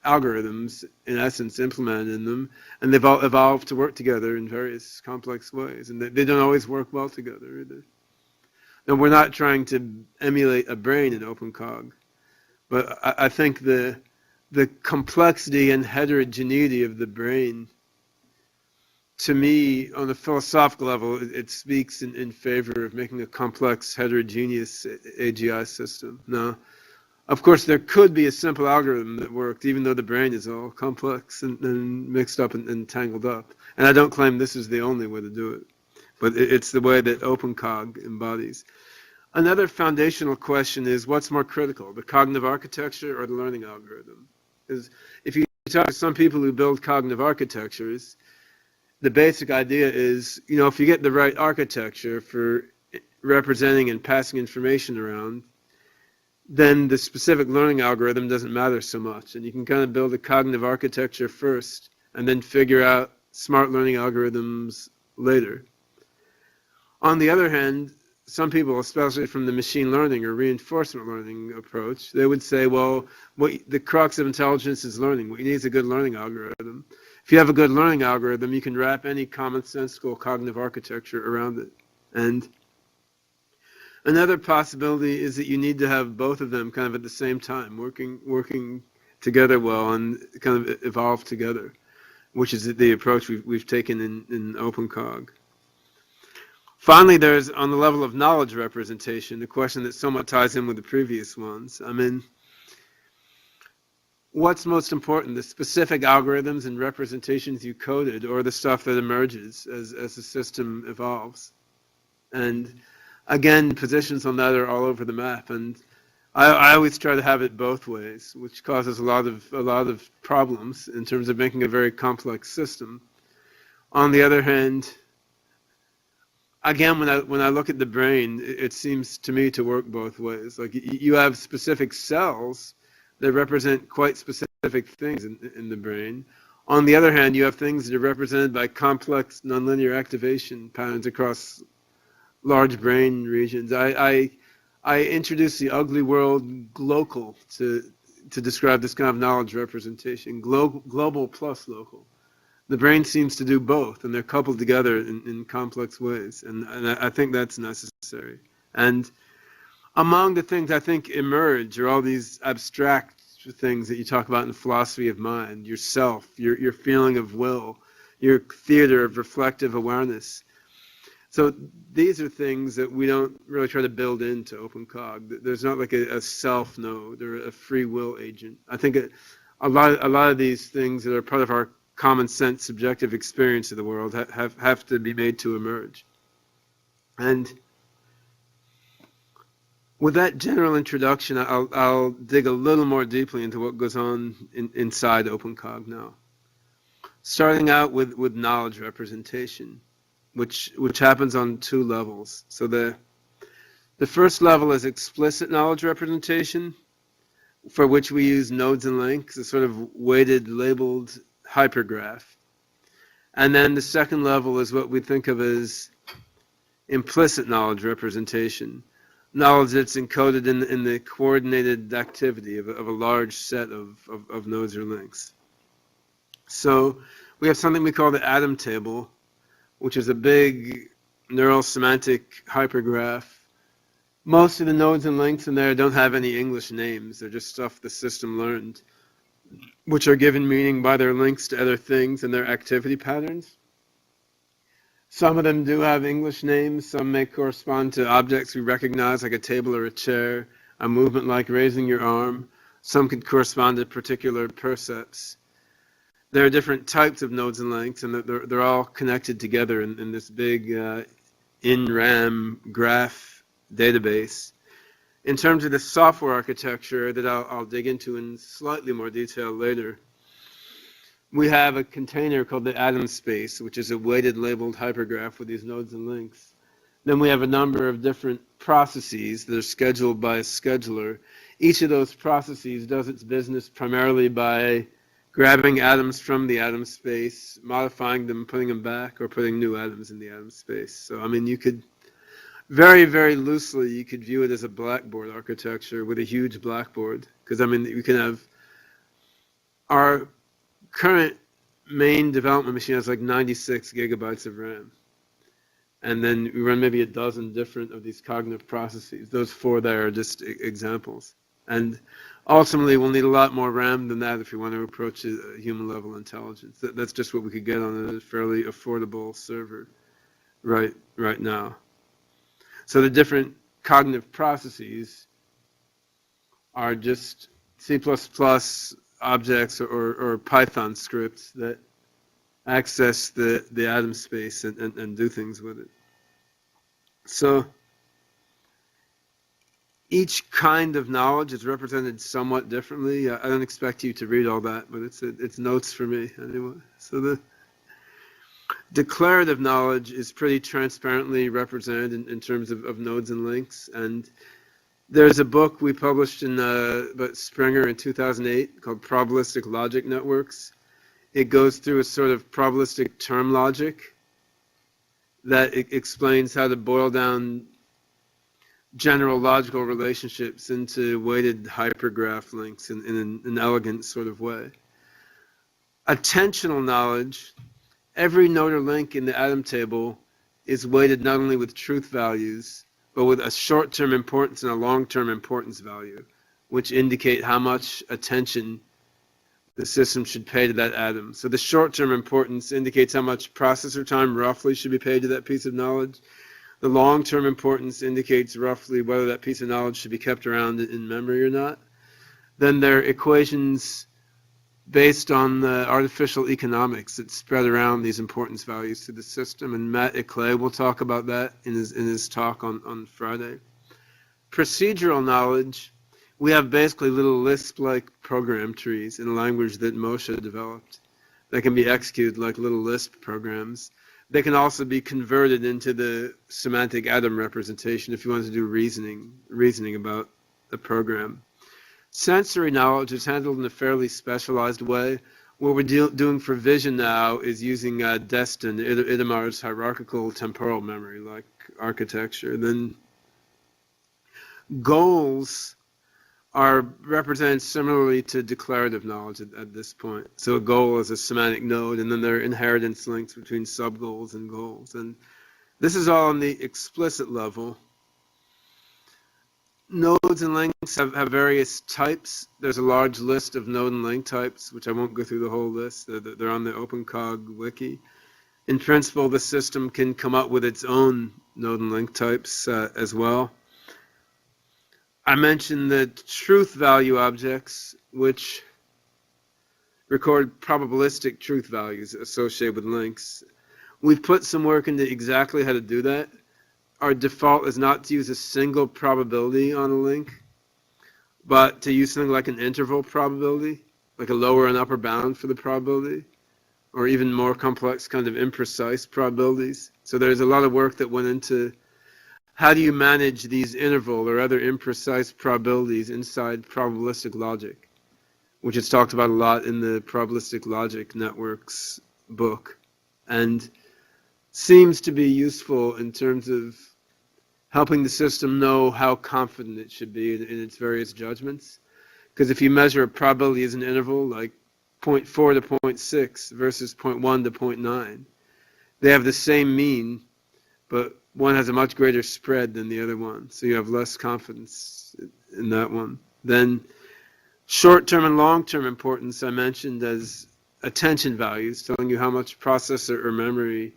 algorithms, in essence, implemented in them, and they've all evolved to work together in various complex ways, and they don't always work well together either. And we're not trying to emulate a brain in OpenCog, but I think the complexity and heterogeneity of the brain, to me, on a philosophical level, it speaks in favor of making a complex, heterogeneous AGI system. Now, Of course, there could be a simple algorithm that worked, even though the brain is all complex and mixed up and tangled up. And I don't claim this is the only way to do it, but it's the way that OpenCog embodies. Another foundational question is, what's more critical, the cognitive architecture or the learning algorithm? Because if you talk to some people who build cognitive architectures, the basic idea is, if you get the right architecture for representing and passing information around, then the specific learning algorithm doesn't matter so much. And you can kind of build a cognitive architecture first and then figure out smart learning algorithms later. On the other hand, some people, especially from the machine learning or reinforcement learning approach, they would say, well, the crux of intelligence is learning. What you need is a good learning algorithm. If you have a good learning algorithm, you can wrap any commonsensical cognitive architecture around it. And another possibility is that you need to have both of them kind of at the same time, working together well and kind of evolve together, which is the approach we've taken in OpenCog. Finally, there's, on the level of knowledge representation, the question that somewhat ties in with the previous ones. I mean, what's most important, the specific algorithms and representations you coded, or the stuff that emerges as the system evolves? And again, positions on that are all over the map, and I always try to have it both ways, which causes a lot of problems in terms of making a very complex system. On the other hand, again, when I look at the brain, it seems to me to work both ways. Like, you have specific cells that represent quite specific things in the brain. On the other hand, you have things that are represented by complex nonlinear activation patterns across large brain regions. I introduced the ugly word global to describe this kind of knowledge representation, global plus local. The brain seems to do both, and they're coupled together in complex ways, and I think that's necessary. And among the things I think emerge are all these abstract things that you talk about in the philosophy of mind, yourself, your feeling of will, your theater of reflective awareness. So these are things that we don't really try to build into OpenCog. There's not like a self node or a free will agent. I think a lot of these things that are part of our common sense subjective experience of the world have to be made to emerge. And with that general introduction, I'll dig a little more deeply into what goes on inside OpenCog now. Starting out with knowledge representation, which happens on two levels. So the first level is explicit knowledge representation, for which we use nodes and links, a sort of weighted labeled hypergraph. And then the second level is what we think of as implicit knowledge representation, knowledge that's encoded in the coordinated activity of a large set of nodes or links. So we have something we call the atom table, which is a big neural semantic hypergraph. Most of the nodes and links in there don't have any English names. They're just stuff the system learned, which are given meaning by their links to other things and their activity patterns. Some of them do have English names. Some may correspond to objects we recognize, like a table or a chair, a movement like raising your arm. Some could correspond to particular percepts. There are different types of nodes and links, and they're all connected together in this big in-RAM graph database. In terms of the software architecture that I'll dig into in slightly more detail later, we have a container called the atom space, which is a weighted labeled hypergraph with these nodes and links. Then we have a number of different processes that are scheduled by a scheduler. Each of those processes does its business primarily by grabbing atoms from the atom space, modifying them, putting them back, or putting new atoms in the atom space. So, I mean, you could very, very loosely, you could view it as a blackboard architecture with a huge blackboard. Because, I mean, you can have our current main development machine has like 96 gigabytes of RAM. And then we run maybe a dozen different of these cognitive processes. Those four there are just examples. And ultimately, we'll need a lot more RAM than that if we want to approach a human-level intelligence. That's just what we could get on a fairly affordable server right now. So the different cognitive processes are just C++ objects or Python scripts that access the atom space and do things with it. So each kind of knowledge is represented somewhat differently. I don't expect you to read all that, but it's notes for me anyway. So the declarative knowledge is pretty transparently represented in terms of nodes and links. And there's a book we published in about Springer in 2008 called Probabilistic Logic Networks. It goes through a sort of probabilistic term logic that explains how to boil down general logical relationships into weighted hypergraph links in an elegant sort of way. Attentional knowledge, every node or link in the atom table is weighted not only with truth values, but with a short-term importance and a long-term importance value, which indicate how much attention the system should pay to that atom. So the short-term importance indicates how much processor time roughly should be paid to that piece of knowledge. The long-term importance indicates roughly whether that piece of knowledge should be kept around in memory or not. Then there are equations based on the artificial economics that spread around these importance values to the system, and Matt Eclay will talk about that in his talk on Friday. Procedural knowledge, we have basically little Lisp-like program trees in a language that Moshe developed that can be executed like little Lisp programs. They can also be converted into the semantic atom representation if you want to do reasoning about the program. Sensory knowledge is handled in a fairly specialized way. What we're doing for vision now is using Destin, Itamar's hierarchical temporal memory, like architecture. Then goals are represented similarly to declarative knowledge at this point. So a goal is a semantic node, and then there are inheritance links between sub-goals and goals. And this is all on the explicit level. Nodes and links have various types. There's a large list of node and link types, which I won't go through the whole list. They're on the OpenCog wiki. In principle, the system can come up with its own node and link types as well. I mentioned the truth value objects, which record probabilistic truth values associated with links. We've put some work into exactly how to do that. Our default is not to use a single probability on a link, but to use something like an interval probability, like a lower and upper bound for the probability, or even more complex kind of imprecise probabilities. So there's a lot of work that went into how do you manage these interval or other imprecise probabilities inside probabilistic logic, which is talked about a lot in the Probabilistic Logic Networks book, and seems to be useful in terms of helping the system know how confident it should be in its various judgments. Because if you measure a probability as an interval, like 0.4 to 0.6 versus 0.1 to 0.9, they have the same mean, but one has a much greater spread than the other one, so you have less confidence in that one. Then short-term and long-term importance I mentioned as attention values, telling you how much processor or memory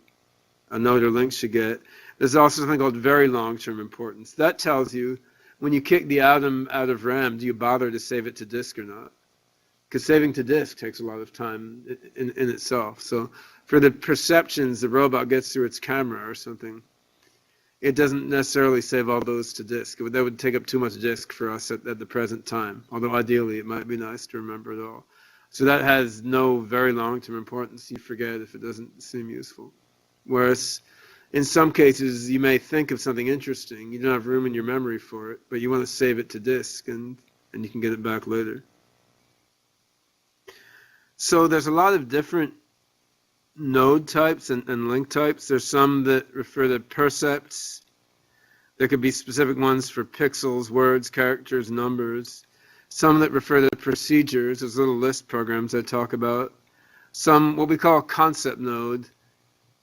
a node or link should get. There's also something called very long-term importance. That tells you when you kick the atom out of RAM, do you bother to save it to disk or not? Because saving to disk takes a lot of time in itself. So for the perceptions the robot gets through its camera or something, it doesn't necessarily save all those to disk. That would take up too much disk for us at the present time, although ideally it might be nice to remember it all. So that has no very long-term importance. You forget if it doesn't seem useful. Whereas in some cases, you may think of something interesting. You don't have room in your memory for it, but you want to save it to disk, and you can get it back later. So there's a lot of different node types and link types. There's some that refer to percepts. There could be specific ones for pixels, words, characters, numbers. Some that refer to procedures, those little Lisp programs I talk about. Some, what we call a concept node,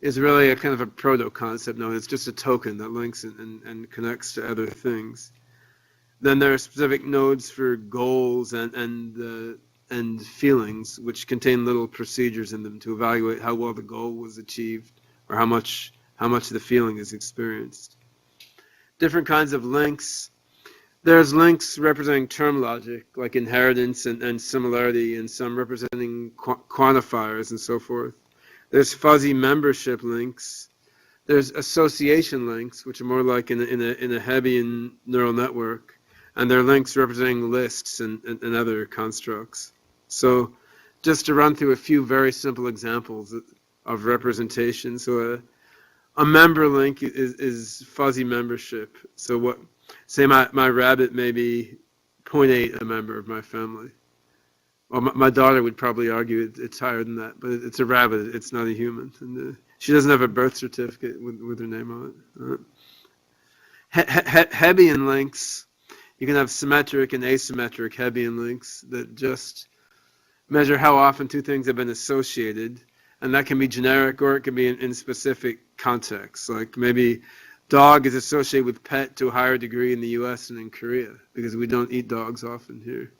is really a kind of a proto-concept node. It's just a token that links and connects to other things. Then there are specific nodes for goals and feelings, which contain little procedures in them to evaluate how well the goal was achieved or how much the feeling is experienced. Different kinds of links. There's links representing term logic, like inheritance and similarity, and some representing quantifiers and so forth. There's fuzzy membership links. There's association links, which are more like in a Hebbian neural network, and they're links representing lists and other constructs. So just to run through a few very simple examples of representation. So a member link is fuzzy membership. So what? Say my rabbit may be 0.8 a member of my family. Well, my daughter would probably argue it's higher than that, but it's a rabbit. It's not a human. And she doesn't have a birth certificate with her name on it. Hebbian links, you can have symmetric and asymmetric Hebbian links that just measure how often two things have been associated. And that can be generic or it can be in specific contexts. Like maybe dog is associated with pet to a higher degree in the US than in Korea because we don't eat dogs often here.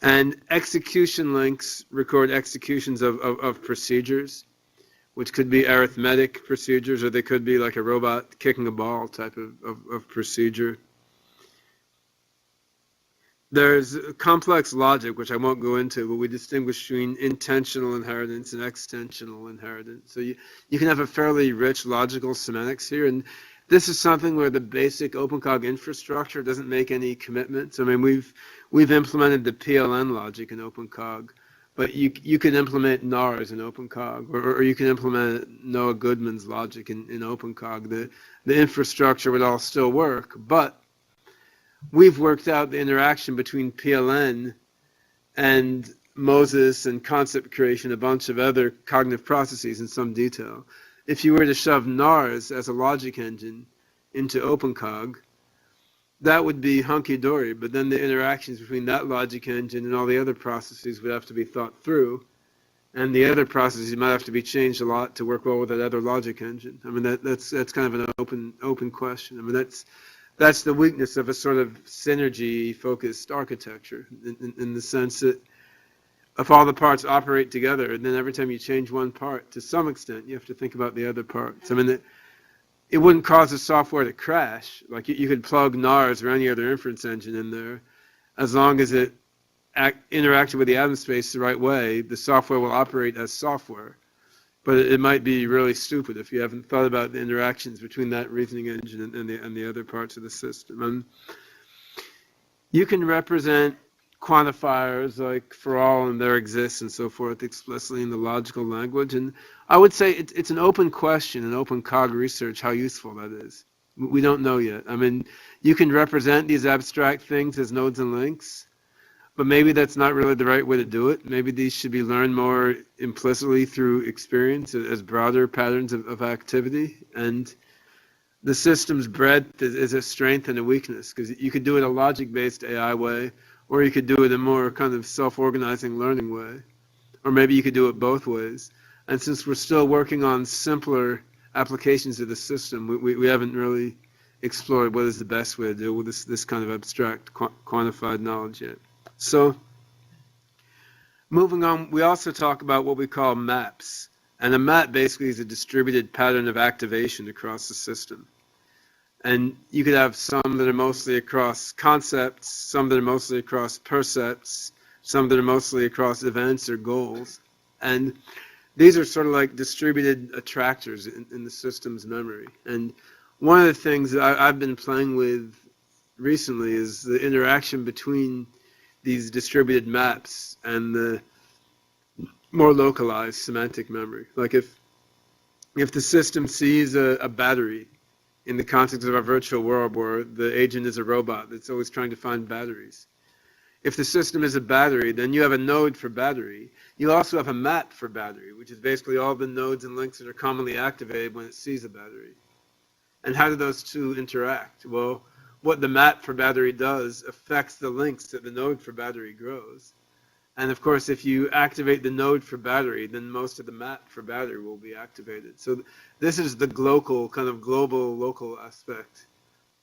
And execution links record executions of procedures, which could be arithmetic procedures, or they could be like a robot kicking a ball type of procedure. There's complex logic, which I won't go into, but we distinguish between intentional inheritance and extensional inheritance. So you can have a fairly rich logical semantics here, and this is something where the basic OpenCog infrastructure doesn't make any commitments. I mean, we've implemented the PLN logic in OpenCog, but you can implement NARS in OpenCog, or you can implement Noah Goodman's logic in OpenCog. The infrastructure would all still work, but we've worked out the interaction between PLN and Moses and concept creation, a bunch of other cognitive processes in some detail. If you were to shove NARS as a logic engine into OpenCog, that would be hunky-dory, but then the interactions between that logic engine and all the other processes would have to be thought through, and the other processes might have to be changed a lot to work well with that other logic engine. I mean, that's kind of an open question. I mean, that's the weakness of a sort of synergy-focused architecture, in the sense that if all the parts operate together, and then every time you change one part, to some extent, you have to think about the other parts. I mean, it wouldn't cause the software to crash. Like you could plug NARS or any other inference engine in there, as long as it interacted with the atom space the right way, the software will operate as software. But it might be really stupid if you haven't thought about the interactions between that reasoning engine and the other parts of the system. And you can represent quantifiers like for all and there exists and so forth explicitly in the logical language. And I would say it's an open question in OpenCog research how useful that is. We don't know yet. I mean, you can represent these abstract things as nodes and links, but maybe that's not really the right way to do it. Maybe these should be learned more implicitly through experience as broader patterns of activity. And the system's breadth is a strength and a weakness, because you could do it a logic-based AI way, or you could do it a more kind of self-organizing learning way. Or maybe you could do it both ways. And since we're still working on simpler applications of the system, we haven't really explored what is the best way to deal with this kind of abstract quantified knowledge yet. So, moving on, we also talk about what we call maps. And a map basically is a distributed pattern of activation across the system. And you could have some that are mostly across concepts, some that are mostly across percepts, some that are mostly across events or goals. And these are sort of like distributed attractors in the system's memory. And one of the things that I've been playing with recently is the interaction between these distributed maps and the more localized semantic memory. Like if the system sees a battery in the context of our virtual world where the agent is a robot that's always trying to find batteries. If the system is a battery, then you have a node for battery. You also have a map for battery, which is basically all the nodes and links that are commonly activated when it sees a battery. And how do those two interact? Well, what the map for battery does affects the links that the node for battery grows. And of course, if you activate the node for battery, then most of the map for battery will be activated. So this is the global local aspect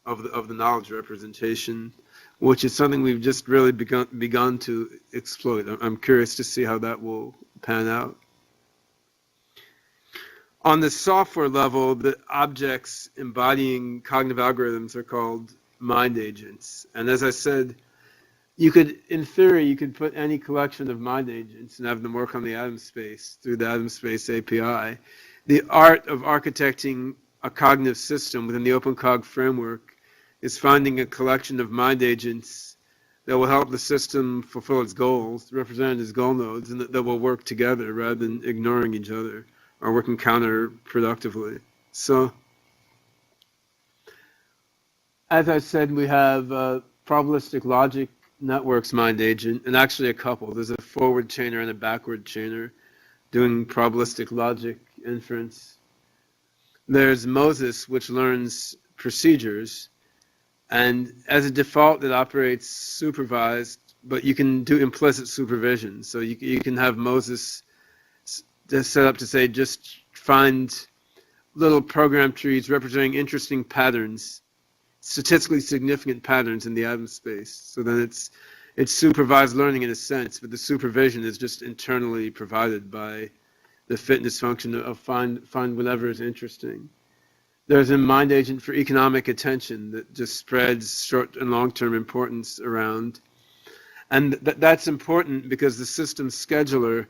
of the knowledge representation, which is something we've just really begun to exploit. I'm curious to see how that will pan out. On the software level, the objects embodying cognitive algorithms are called mind agents. And as I said, you could, in theory, you could put any collection of mind agents and have them work on the atom space through the atom space API. The art of architecting a cognitive system within the OpenCog framework is finding a collection of mind agents that will help the system fulfill its goals, represented as goal nodes, and that will work together rather than ignoring each other or working counterproductively. So, as I said, we have probabilistic logic networks mind agent, and actually a couple. There's a forward chainer and a backward chainer doing probabilistic logic inference. There's Moses, which learns procedures, and as a default, it operates supervised, but you can do implicit supervision. So you can have Moses set up to say, just find little program trees representing interesting patterns, statistically significant patterns in the atom space. So then it's supervised learning in a sense, but the supervision is just internally provided by the fitness function of find whatever is interesting. There's a mind agent for economic attention that just spreads short and long-term importance around. And that's important because the system scheduler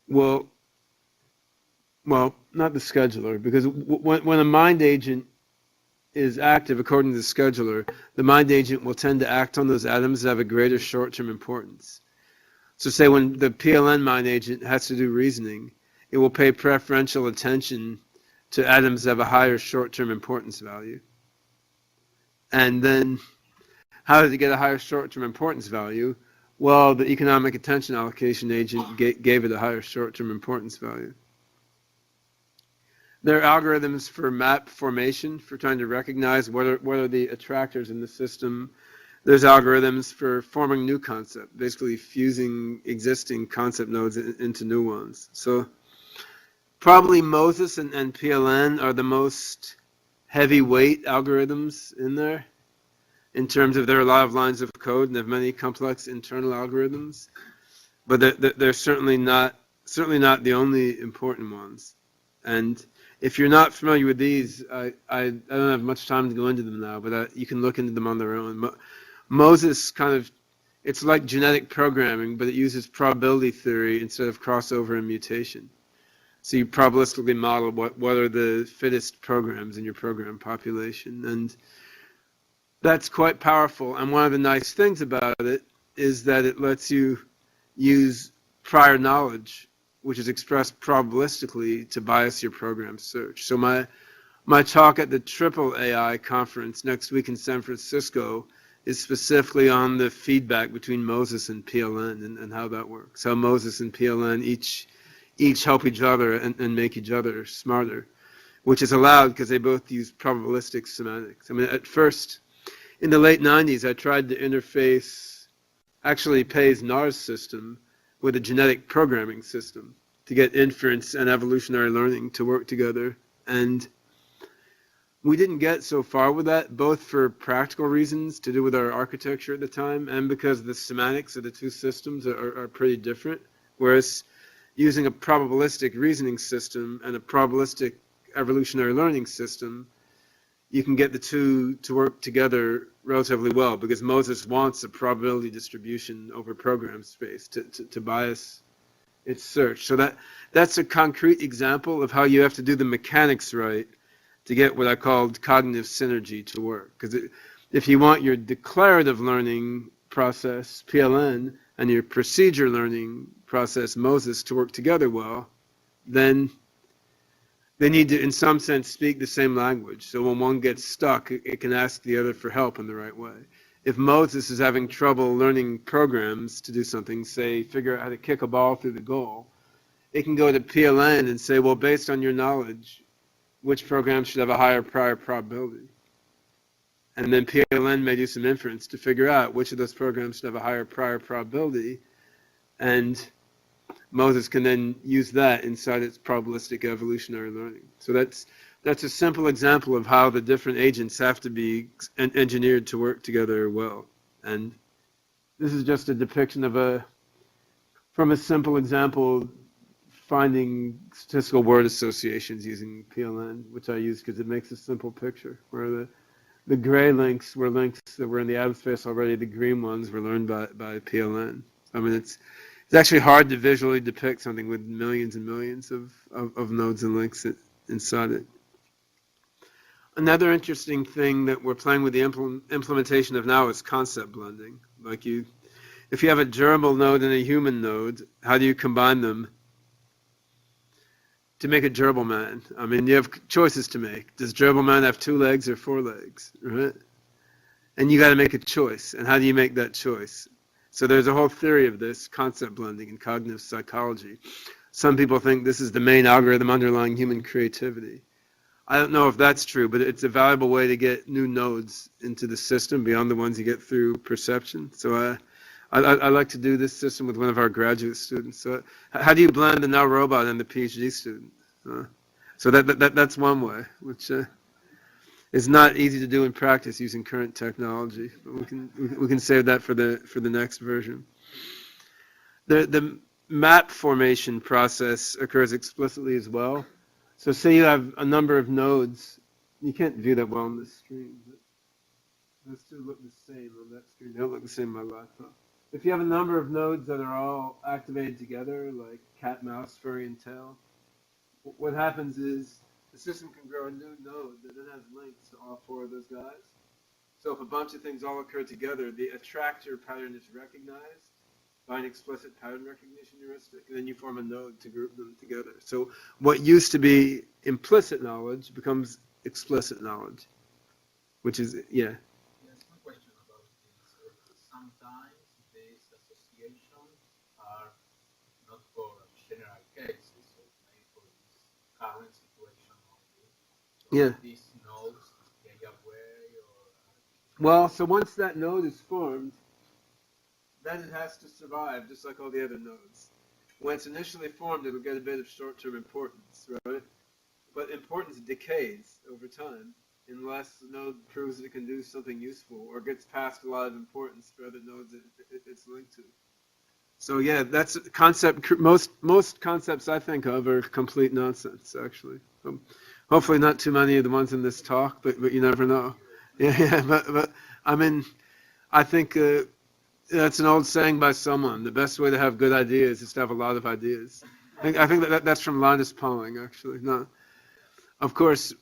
will, well, not the scheduler, because when a mind agent is active according to the scheduler, the mind agent will tend to act on those atoms that have a greater short-term importance. So say when the PLN mind agent has to do reasoning, it will pay preferential attention to atoms that have a higher short-term importance value. And then how does it get a higher short-term importance value? Well, the economic attention allocation agent gave it a higher short-term importance value. There are algorithms for map formation, for trying to recognize what are the attractors in the system. There's algorithms for forming new concepts, basically fusing existing concept nodes into new ones. So probably Moses and PLN are the most heavyweight algorithms in there, in terms of there are a lot of lines of code and have many complex internal algorithms, but they're certainly not the only important ones. And if you're not familiar with these, I don't have much time to go into them now, but you can look into them on their own. Moses it's like genetic programming, but it uses probability theory instead of crossover and mutation. So you probabilistically model what are the fittest programs in your program population. And that's quite powerful. And one of the nice things about it is that it lets you use prior knowledge, which is expressed probabilistically, to bias your program search. So my talk at the Triple AI conference next week in San Francisco is specifically on the feedback between Moses and PLN and how that works. How Moses and PLN each help each other and make each other smarter, which is allowed because they both use probabilistic semantics. I mean, at first, in the late 90s, I tried to interface actually Pei's NARS system with a genetic programming system to get inference and evolutionary learning to work together. And we didn't get so far with that, both for practical reasons to do with our architecture at the time and because the semantics of the two systems are pretty different. Whereas using a probabilistic reasoning system and a probabilistic evolutionary learning system, you can get the two to work together relatively well because Moses wants a probability distribution over program space to bias its search. So that's a concrete example of how you have to do the mechanics right to get what I called cognitive synergy to work. Because if you want your declarative learning process, PLN, and your procedure learning process, Moses, to work together well, then they need to, in some sense, speak the same language. So when one gets stuck, it can ask the other for help in the right way. If Moses is having trouble learning programs to do something, say, figure out how to kick a ball through the goal, it can go to PLN and say, well, based on your knowledge, which program should have a higher prior probability? And then PLN may do some inference to figure out which of those programs should have a higher prior probability, and Moses can then use that inside its probabilistic evolutionary learning. So that's a simple example of how the different agents have to be engineered to work together well. And this is just a depiction of from a simple example, finding statistical word associations using PLN, which I use because it makes a simple picture, where The gray links were links that were in the atom space already. The green ones were learned by PLN. I mean, it's actually hard to visually depict something with millions and millions of nodes and links inside it. Another interesting thing that we're playing with the implementation of now is concept blending. Like if you have a gerbil node and a human node, how do you combine them to make a gerbil man? I mean, you have choices to make. Does gerbil man have 2 legs or 4 legs, right? And you got to make a choice. And how do you make that choice? So there's a whole theory of this, concept blending in cognitive psychology. Some people think this is the main algorithm underlying human creativity. I don't know if that's true, but it's a valuable way to get new nodes into the system beyond the ones you get through perception. So I like to do this system with one of our graduate students. So how do you blend the now robot and the PhD student? So that's one way, which is not easy to do in practice using current technology. But we can save that for the next version. The map formation process occurs explicitly as well. So say you have a number of nodes. You can't view that well on this screen, but those two look the same on that screen. They don't look the same on my laptop. If you have a number of nodes that are all activated together, like cat, mouse, furry, and tail, what happens is the system can grow a new node that then has links to all 4 of those guys. So if a bunch of things all occur together, the attractor pattern is recognized by an explicit pattern recognition heuristic, and then you form a node to group them together. So what used to be implicit knowledge becomes explicit knowledge, which is, yeah. Yes, one question about this. Sometimes these associations are not for general cases, so maybe for this current situation only. So Yeah. these nodes stay away or... Well, so once that node is formed, then it has to survive, just like all the other nodes. When it's initially formed, it'll get a bit of short-term importance, right? But importance decays over time unless the node proves that it can do something useful or gets past a lot of importance for other nodes it's linked to. So yeah, that's a concept. Most concepts I think of are complete nonsense, actually. So hopefully not too many of the ones in this talk, but you never know. Yeah, but I mean, I think. That's an old saying by someone. The best way to have good ideas is to have a lot of ideas. I think that's from Linus Pauling, actually. No, of course,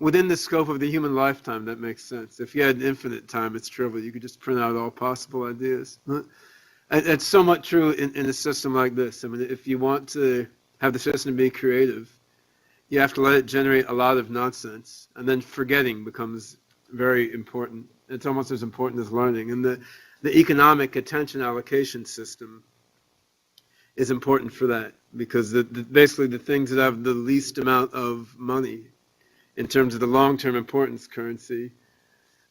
within the scope of the human lifetime, that makes sense. If you had infinite time, it's trivial. You could just print out all possible ideas. It's somewhat true in a system like this. I mean, if you want to have the system be creative, you have to let it generate a lot of nonsense, and then forgetting becomes very important. It's almost as important as learning. And the economic attention allocation system is important for that, because basically the things that have the least amount of money in terms of the long-term importance currency,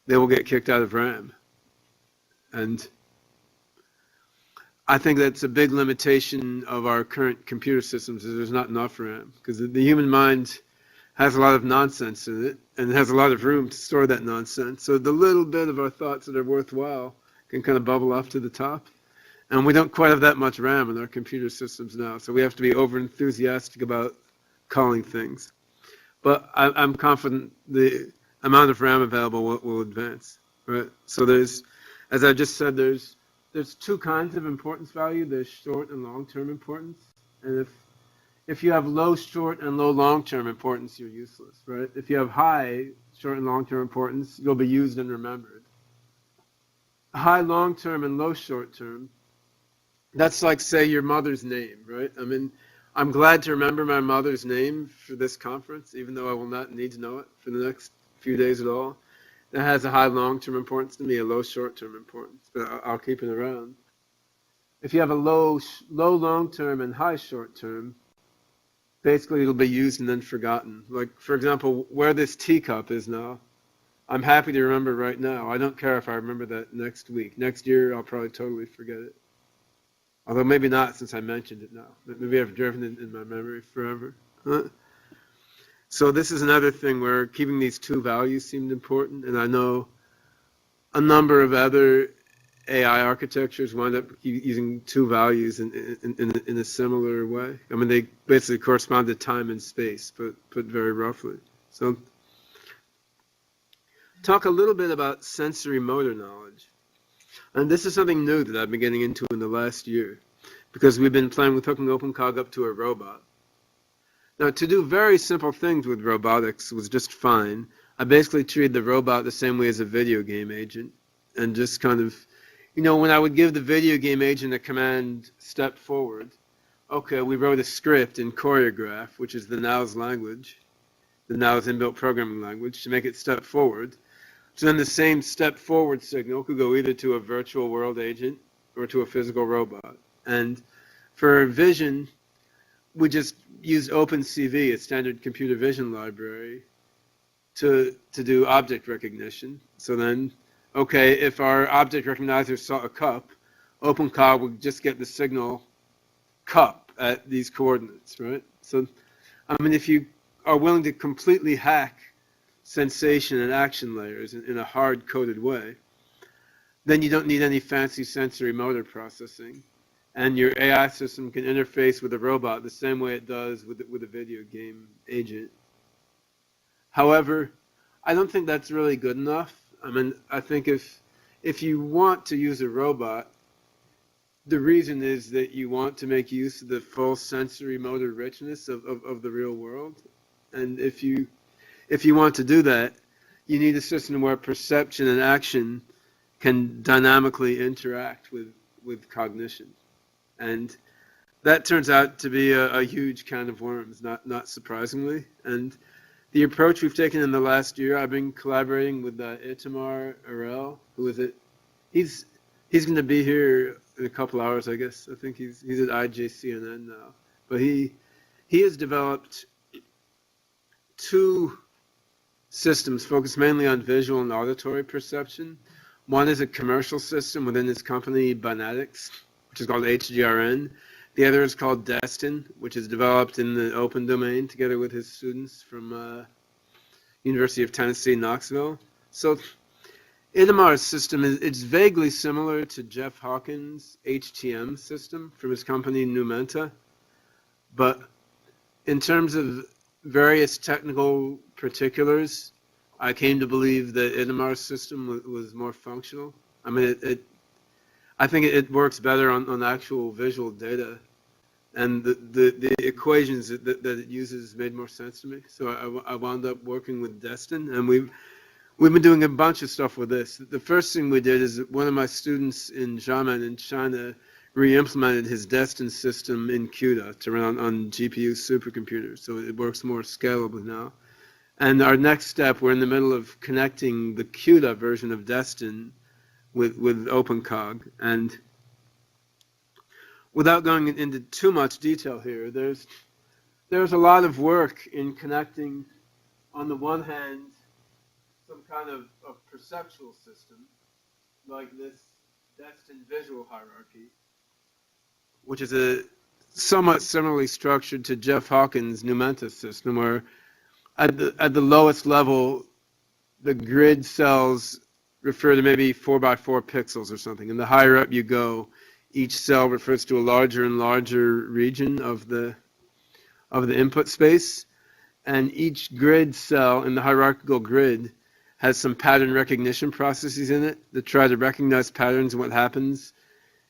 they will get kicked out of RAM. And I think that's a big limitation of our current computer systems, is there's not enough RAM, because the human mind has a lot of nonsense in it, and it has a lot of room to store that nonsense. So the little bit of our thoughts that are worthwhile can kind of bubble up to the top. And we don't quite have that much RAM in our computer systems now, so we have to be over-enthusiastic about calling things. But I'm confident the amount of RAM available will advance, right? So there's, as I just said, there's 2 kinds of importance value. There's short and long-term importance. And if you have low short and low long-term importance, you're useless, right? If you have high short and long-term importance, you'll be used and remembered. High long-term and low short-term, that's like, say, your mother's name, right? I mean, I'm glad to remember my mother's name for this conference, even though I will not need to know it for the next few days at all. That has a high long-term importance to me, a low short-term importance, but I'll keep it around. If you have a low long-term and high short-term, basically it'll be used and then forgotten. Like, for example, where this teacup is now, I'm happy to remember right now. I don't care if I remember that next week. Next year, I'll probably totally forget it. Although maybe not, since I mentioned it now. Maybe I've driven it in my memory forever. So this is another thing where keeping these 2 values seemed important, and I know a number of other AI architectures wind up using 2 values in a similar way. I mean, they basically correspond to time and space, but put very roughly. So talk a little bit about sensory motor knowledge. And this is something new that I've been getting into in the last year, because we've been playing with hooking OpenCog up to a robot. Now, to do very simple things with robotics was just fine. I basically treated the robot the same way as a video game agent, and just kind of, when I would give the video game agent a command, step forward, okay, we wrote a script in choreograph, which is the now's language, the now's inbuilt programming language, to make it step forward. So then the same step forward signal could go either to a virtual world agent or to a physical robot. And for vision, we just used OpenCV, a standard computer vision library, to do object recognition. So then, okay, if our object recognizer saw a cup, OpenCog would just get the signal cup at these coordinates, right? So, if you are willing to completely hack sensation and action layers in a hard-coded way, then you don't need any fancy sensory motor processing. And your AI system can interface with a robot the same way it does with a video game agent. However, I don't think that's really good enough. I think if you want to use a robot, the reason is that you want to make use of the full sensory motor richness of the real world. And if you want to do that, you need a system where perception and action can dynamically interact with cognition. And that turns out to be a huge can of worms, not surprisingly. And the approach we've taken in the last year, I've been collaborating with Itamar Arel, who is it? He's going to be here in a couple hours, I guess. I think he's at IJCNN now. But he has developed two systems focused mainly on visual and auditory perception. One is a commercial system within his company, Banatics, which is called HGRN. The other is called Destin, which is developed in the open domain together with his students from University of Tennessee, Knoxville. So Itamar's system it's vaguely similar to Jeff Hawkins' HTM system from his company, Numenta. But in terms of various technical particulars, I came to believe that Itamar's system was more functional. I think it works better on actual visual data, and the equations that it uses made more sense to me. So I wound up working with Destin, and we've been doing a bunch of stuff with this. The first thing we did is one of my students in Xiamen in China re-implemented his Destin system in CUDA to run on GPU supercomputers, so it works more scalably now. And our next step, we're in the middle of connecting the CUDA version of Destin with OpenCog. And without going into too much detail here, there's a lot of work in connecting, on the one hand, some kind of perceptual system, like this Destin visual hierarchy, which is a somewhat similarly structured to Jeff Hawkins' Numenta system, where at the lowest level, the grid cells refer to maybe 4x4 pixels or something. And the higher up you go, each cell refers to a larger and larger region of the input space. And each grid cell in the hierarchical grid has some pattern recognition processes in it that try to recognize patterns and what happens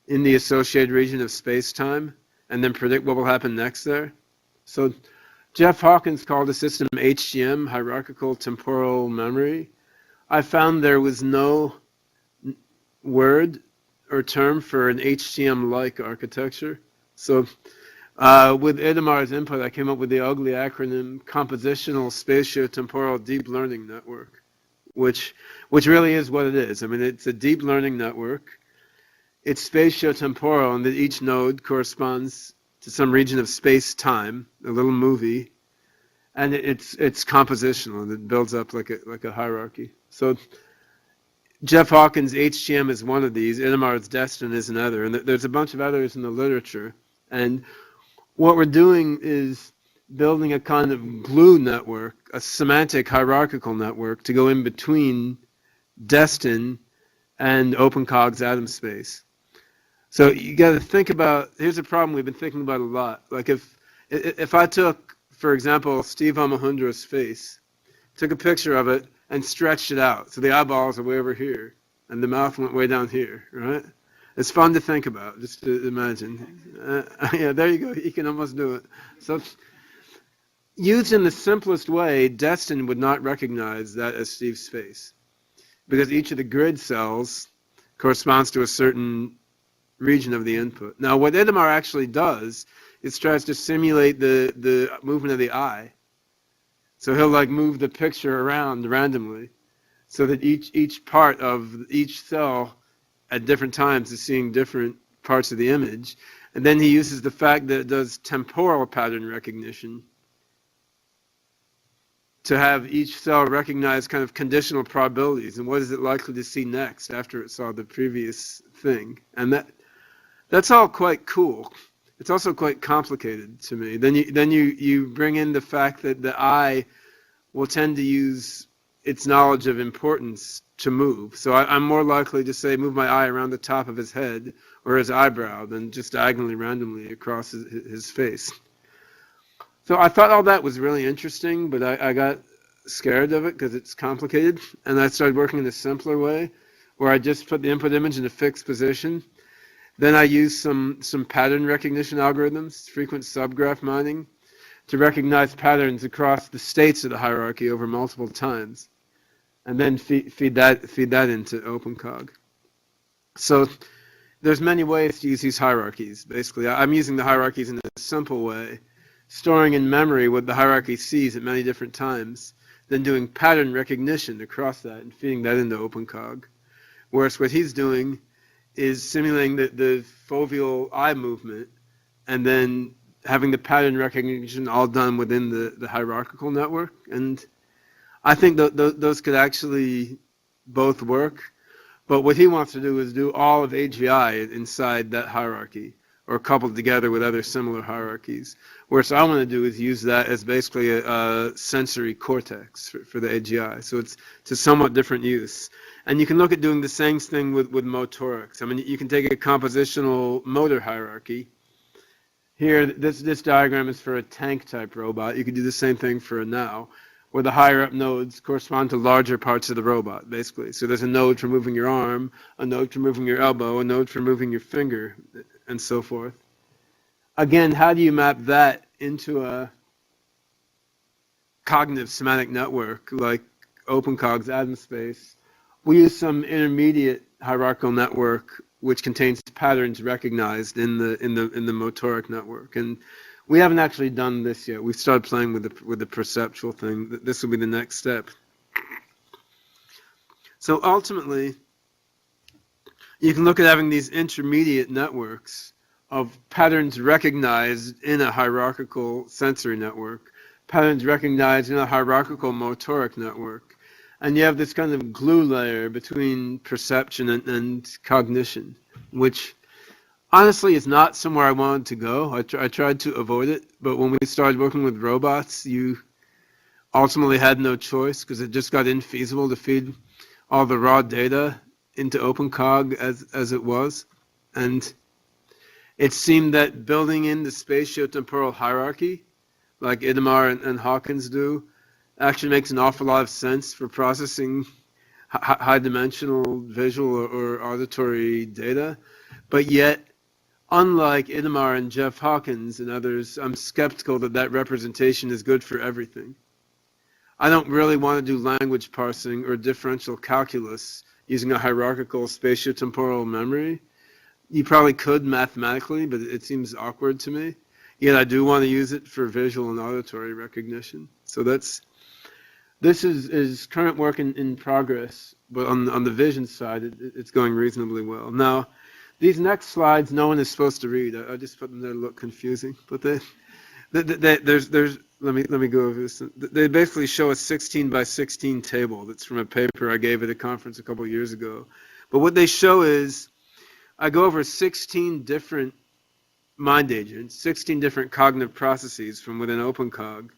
in the associated region of space-time and then predict what will happen next there. So Jeff Hawkins called the system HTM, Hierarchical Temporal Memory. I found there was no word or term for an HTM-like architecture. So with Itamar's input, I came up with the ugly acronym Compositional Spatiotemporal Deep Learning Network, which really is what it is. It's a deep learning network. It's spatiotemporal, and that each node corresponds to some region of space-time, a little movie, and it's compositional, and it builds up like a hierarchy. So Jeff Hawkins' HTM is one of these. Itamar's Destin is another, and there's a bunch of others in the literature. And what we're doing is building a kind of glue network, a semantic hierarchical network to go in between Destin and OpenCog's atom space. So you got to think about, here's a problem we've been thinking about a lot. Like if I took, for example, Steve Omohundra's face, took a picture of it, and stretched it out. So the eyeballs are way over here, and the mouth went way down here, right? It's fun to think about, just to imagine. Yeah, there you go. You can almost do it. So used in the simplest way, Destin would not recognize that as Steve's face, because each of the grid cells corresponds to a certain region of the input. Now, what Idemar actually does is tries to simulate the movement of the eye. So he'll like move the picture around randomly, so that each part of each cell at different times is seeing different parts of the image. And then he uses the fact that it does temporal pattern recognition to have each cell recognize kind of conditional probabilities and what is it likely to see next after it saw the previous thing. And that's all quite cool. It's also quite complicated to me. Then you bring in the fact that the eye will tend to use its knowledge of importance to move. So I'm more likely to say move my eye around the top of his head or his eyebrow than just diagonally randomly across his face. So I thought all that was really interesting, but I got scared of it because it's complicated, and I started working in a simpler way where I just put the input image in a fixed position. Then I used some pattern recognition algorithms, frequent subgraph mining, to recognize patterns across the states of the hierarchy over multiple times, and then feed that into OpenCog. So there's many ways to use these hierarchies. Basically, I'm using the hierarchies in a simple way, storing in memory what the hierarchy sees at many different times, then doing pattern recognition across that and feeding that into OpenCog. Whereas what he's doing is simulating the foveal eye movement and then having the pattern recognition all done within the hierarchical network. And I think those could actually both work. But what he wants to do is do all of AGI inside that hierarchy, or coupled together with other similar hierarchies. Whereas I want to do is use that as basically a sensory cortex for the AGI. So it's a somewhat different use. And you can look at doing the same thing with motorics. I mean, you can take a compositional motor hierarchy. Here, this diagram is for a tank-type robot. You could do the same thing for a now, where the higher-up nodes correspond to larger parts of the robot, basically. So there's a node for moving your arm, a node for moving your elbow, a node for moving your finger, and so forth. Again, how do you map that into a cognitive semantic network like OpenCog's Atom Space? We use some intermediate hierarchical network which contains patterns recognized in the motoric network, and we haven't actually done this yet. We've started playing with the perceptual thing. This will be the next step. So ultimately, you can look at having these intermediate networks of patterns recognized in a hierarchical sensory network, patterns recognized in a hierarchical motoric network, and you have this kind of glue layer between perception and cognition, which honestly is not somewhere I wanted to go. I tried to avoid it, but when we started working with robots, you ultimately had no choice because it just got infeasible to feed all the raw data into OpenCog as it was. And it seemed that building in the spatiotemporal hierarchy, like Idemar and Hawkins do, actually makes an awful lot of sense for processing high-dimensional visual or auditory data. But yet, unlike Idemar and Jeff Hawkins and others, I'm skeptical that representation is good for everything. I don't really want to do language parsing or differential calculus using a hierarchical spatiotemporal memory. You probably could mathematically, but it seems awkward to me. Yet I do want to use it for visual and auditory recognition. So this is current work in progress, but on the vision side, it's going reasonably well. Now, these next slides, no one is supposed to read. I just put them there to look confusing, but there's let me go over this. They basically show a 16 by 16 table that's from a paper I gave at a conference a couple of years ago. But what they show is I go over 16 different mind agents, 16 different cognitive processes from within OpenCog,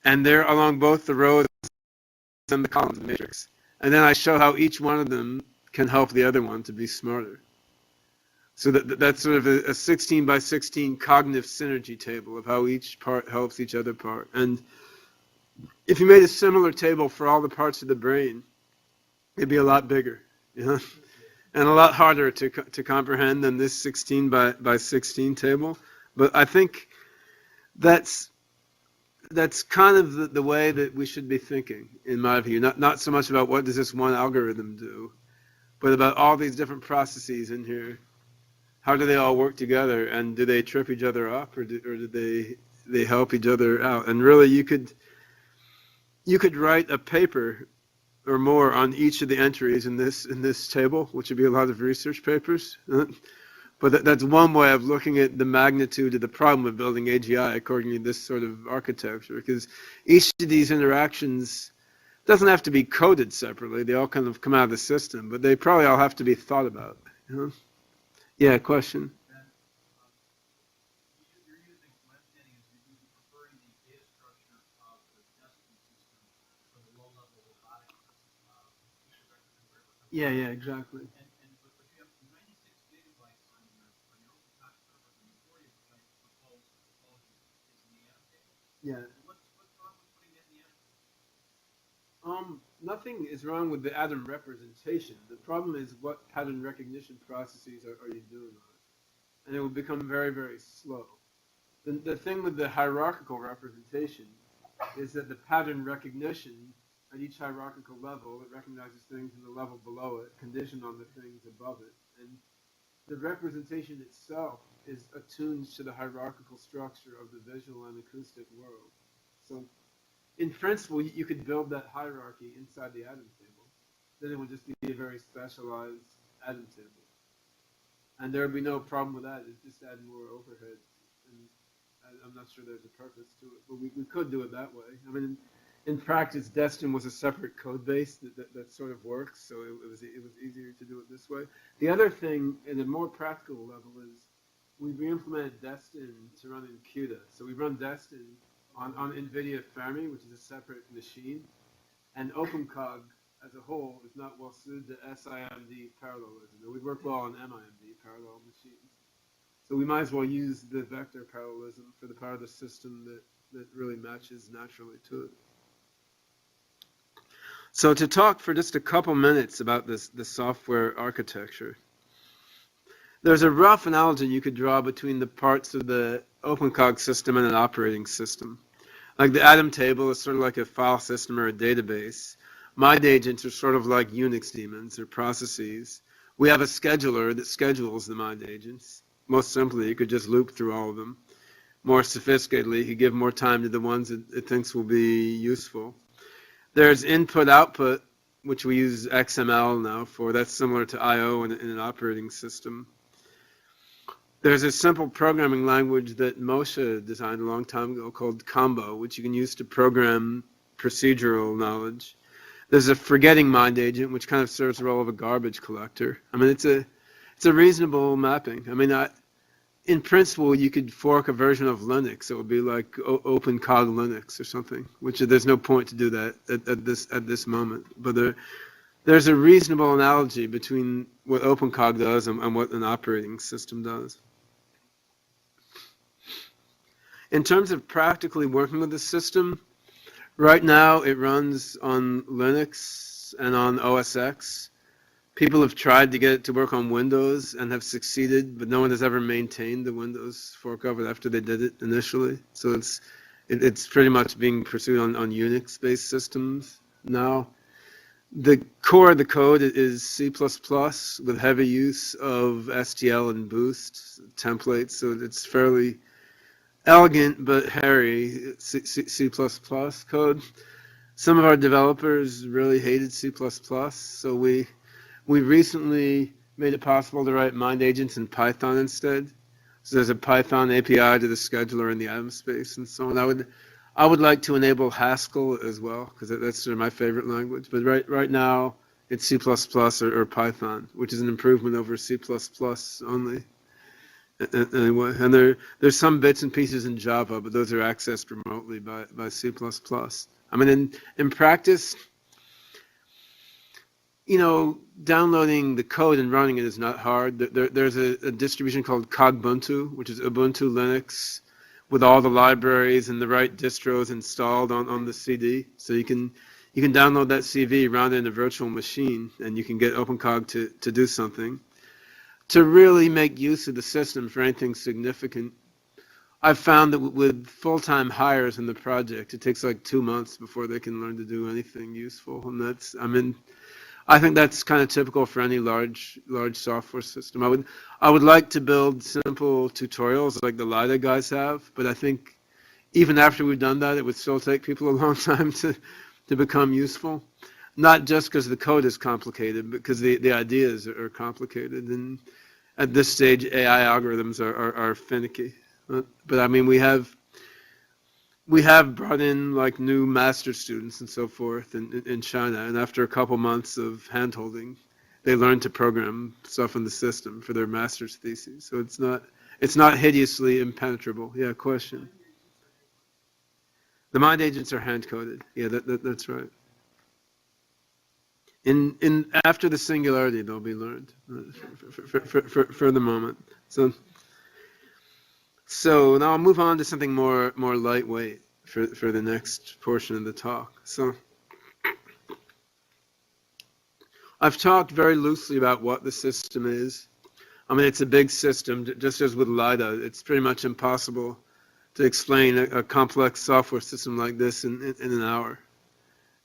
and they're along both the rows and the columns of the matrix. And then I show how each one of them can help the other one to be smarter. So that's sort of a 16 by 16 cognitive synergy table of how each part helps each other part. And if you made a similar table for all the parts of the brain, it'd be a lot bigger, you know, and a lot harder to comprehend than this 16 by 16 table. But I think that's kind of the way that we should be thinking, in my view. Not so much about what does this one algorithm do, but about all these different processes in here. How do they all work together, and do they trip each other up, or do they help each other out? And really, you could write a paper or more on each of the entries in this table, which would be a lot of research papers. But that's one way of looking at the magnitude of the problem of building AGI according to this sort of architecture, because each of these interactions doesn't have to be coded separately. They all kind of come out of the system, but they probably all have to be thought about. You know? Yeah, question? You're using left-handing, you're preferring the data structure of the decimal system for the low-level robotic Yeah, exactly. But you have 96 gigabytes on your OpenCog server, the majority of which I propose is in the atom table. Yeah. What's wrong with putting that in the atom table? Nothing is wrong with the atom representation. The problem is what pattern recognition processes are you doing on it? And it will become very, very slow. The thing with the hierarchical representation is that the pattern recognition at each hierarchical level, it recognizes things in the level below it, conditioned on the things above it. And the representation itself is attuned to the hierarchical structure of the visual and acoustic world. So in principle, you could build that hierarchy inside the atom table. Then it would just be a very specialized atom table. And there would be no problem with that. It's just add more overhead. And I'm not sure there's a purpose to it, but we could do it that way. I mean, in practice, Destin was a separate code base that sort of works, so it was easier to do it this way. The other thing, at a more practical level, is we re-implemented Destin to run in CUDA. So we run Destin on NVIDIA Fermi, which is a separate machine, and OpenCog as a whole is not well suited to SIMD parallelism. It would work well on MIMD parallel machines. So we might as well use the vector parallelism for the part of the system that really matches naturally to it. So to talk for just a couple minutes about the software architecture, there's a rough analogy you could draw between the parts of the OpenCog system and an operating system. Like the atom table is sort of like a file system or a database. Mind agents are sort of like Unix daemons or processes. We have a scheduler that schedules the mind agents. Most simply, you could just loop through all of them. More sophisticatedly, you could give more time to the ones that it thinks will be useful. There's input-output, which we use XML now for. That's similar to I/O in an operating system. There's a simple programming language that Moshe designed a long time ago called Combo, which you can use to program procedural knowledge. There's a forgetting mind agent, which kind of serves the role of a garbage collector. I mean, it's a reasonable mapping. I mean, in principle, you could fork a version of Linux. It would be like OpenCog Linux or something, which there's no point to do that at this moment. But there's a reasonable analogy between what OpenCog does and what an operating system does. In terms of practically working with the system, right now it runs on Linux and on OS X. People have tried to get it to work on Windows and have succeeded, but no one has ever maintained the Windows fork of it after they did it initially. So it's pretty much being pursued on Unix-based systems now. The core of the code is C++ with heavy use of STL and Boost templates, so it's fairly elegant but hairy C++ code. Some of our developers really hated C++, so we recently made it possible to write mind agents in Python instead. So there's a Python API to the scheduler in the atom space and so on. I would like to enable Haskell as well, because that's sort of my favorite language. But right now, it's C++ or Python, which is an improvement over C++ only. Anyway, and there's some bits and pieces in Java, but those are accessed remotely by C++. I mean, in practice, you know, downloading the code and running it is not hard. There's a distribution called Cogbuntu, which is Ubuntu Linux, with all the libraries and the right distros installed on the CD. So you can download that CV, run it in a virtual machine, and you can get OpenCog to do something. To really make use of the system for anything significant, I've found that with full-time hires in the project, it takes like 2 months before they can learn to do anything useful. And I think that's kind of typical for any large software system. I would like to build simple tutorials like the LIDA guys have, but I think even after we've done that, it would still take people a long time to become useful. Not just because the code is complicated, but because the ideas are complicated. And at this stage, AI algorithms are finicky. But I mean, we have brought in like new master students and so forth in China, and after a couple months of handholding, they learn to program stuff in the system for their master's theses. So it's not hideously impenetrable. Yeah, question. The mind agents are hand coded. Yeah, that's right. In after the singularity, they'll be learned for the moment. So now I'll move on to something more lightweight for the next portion of the talk. So I've talked very loosely about what the system is. I mean, it's a big system, just as with LIDA. It's pretty much impossible to explain a complex software system like this in an hour.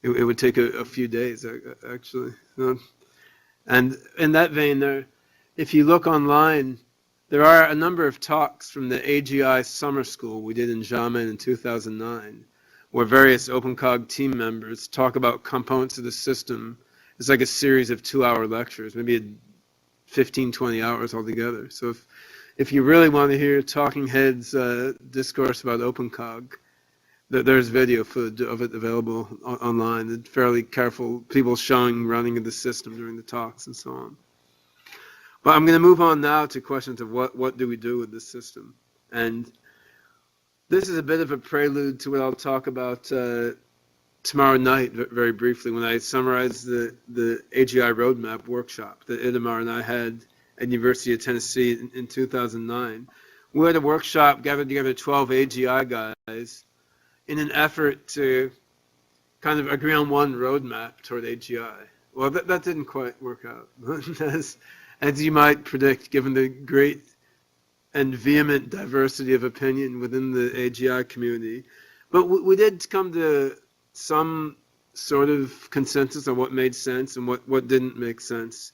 It would take a few days, actually. And in that vein, if you look online, there are a number of talks from the AGI summer school we did in Xiamen in 2009, where various OpenCog team members talk about components of the system. It's like a series of 2-hour lectures, maybe 15, 20 hours altogether. So if you really want to hear talking heads discourse about OpenCog, there's video footage of it available online, and fairly careful people showing running of the system during the talks and so on. But I'm going to move on now to questions of what do we do with this system. And this is a bit of a prelude to what I'll talk about tomorrow night very briefly when I summarize the AGI roadmap workshop that Itamar and I had at University of Tennessee in 2009. We had a workshop, gathered together 12 AGI guys in an effort to kind of agree on one roadmap toward AGI. Well, that didn't quite work out, as you might predict, given the great and vehement diversity of opinion within the AGI community. But we did come to some sort of consensus on what made sense and what didn't make sense.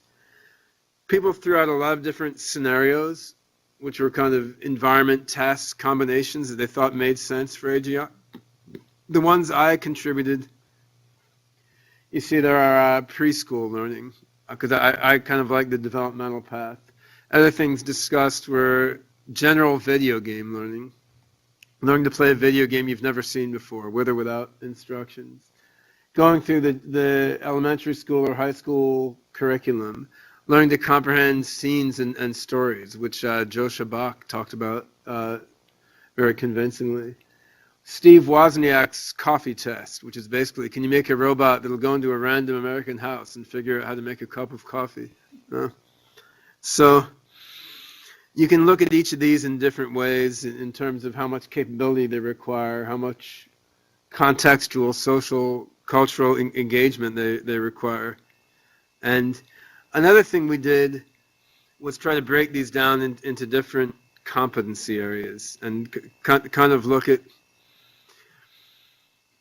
People threw out a lot of different scenarios, which were kind of environment task combinations that they thought made sense for AGI. The ones I contributed, you see there are preschool learning, because I kind of like the developmental path. Other things discussed were general video game learning to play a video game you've never seen before, with or without instructions. Going through the elementary school or high school curriculum, learning to comprehend scenes and stories, which Joe Shabak talked about very convincingly. Steve Wozniak's coffee test, which is basically, can you make a robot that'll go into a random American house and figure out how to make a cup of coffee? So you can look at each of these in different ways in terms of how much capability they require, how much contextual, social, cultural engagement they require. And another thing we did was try to break these down into different competency areas and kind of look at,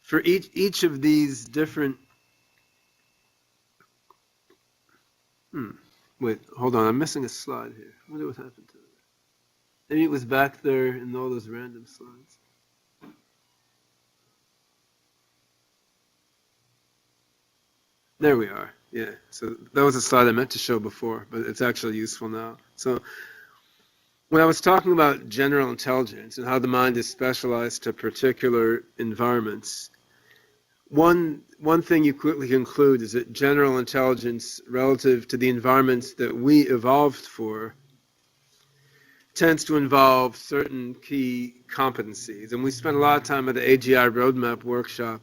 for each of these different, wait, hold on, I'm missing a slide here. I wonder what happened to it. Maybe it was back there in all those random slides. There we are, yeah. So that was a slide I meant to show before, but it's actually useful now. So when I was talking about general intelligence and how the mind is specialized to particular environments, one thing you quickly conclude is that general intelligence relative to the environments that we evolved for tends to involve certain key competencies. And we spent a lot of time at the AGI roadmap workshop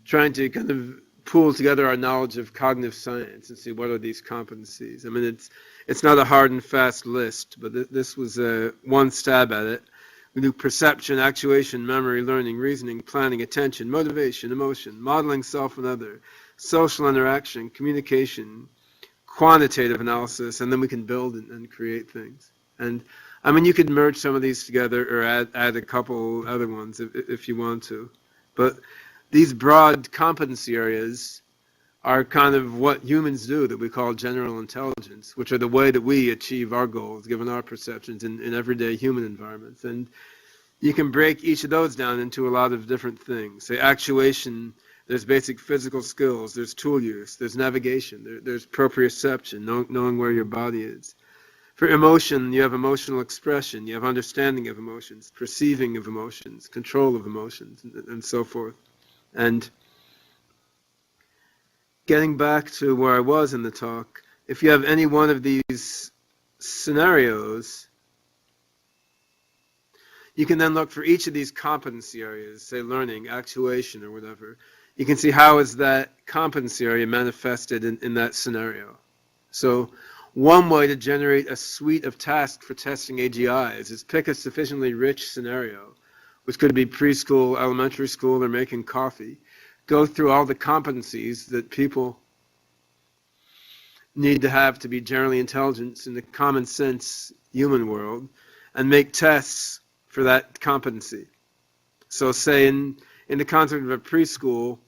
trying to kind of pool together our knowledge of cognitive science and see what are these competencies. I mean, it's not a hard and fast list, but this was one stab at it. We do perception, actuation, memory, learning, reasoning, planning, attention, motivation, emotion, modeling self and other, social interaction, communication, quantitative analysis, and then we can build and create things. And I mean, you could merge some of these together or add a couple other ones if you want to. But these broad competency areas are kind of what humans do that we call general intelligence, which are the way that we achieve our goals given our perceptions in everyday human environments. And you can break each of those down into a lot of different things. Say actuation, there's basic physical skills, there's tool use, there's navigation, there's proprioception, knowing where your body is. For emotion, you have emotional expression, you have understanding of emotions, perceiving of emotions, control of emotions, and so forth. And getting back to where I was in the talk, if you have any one of these scenarios, you can then look for each of these competency areas, say learning, actuation, or whatever. You can see how is that competency area manifested in that scenario. So one way to generate a suite of tasks for testing AGIs is pick a sufficiently rich scenario, which could be preschool, elementary school, or making coffee. Go through all the competencies that people need to have to be generally intelligent in the common sense human world, and make tests for that competency. So say in the context of a preschool,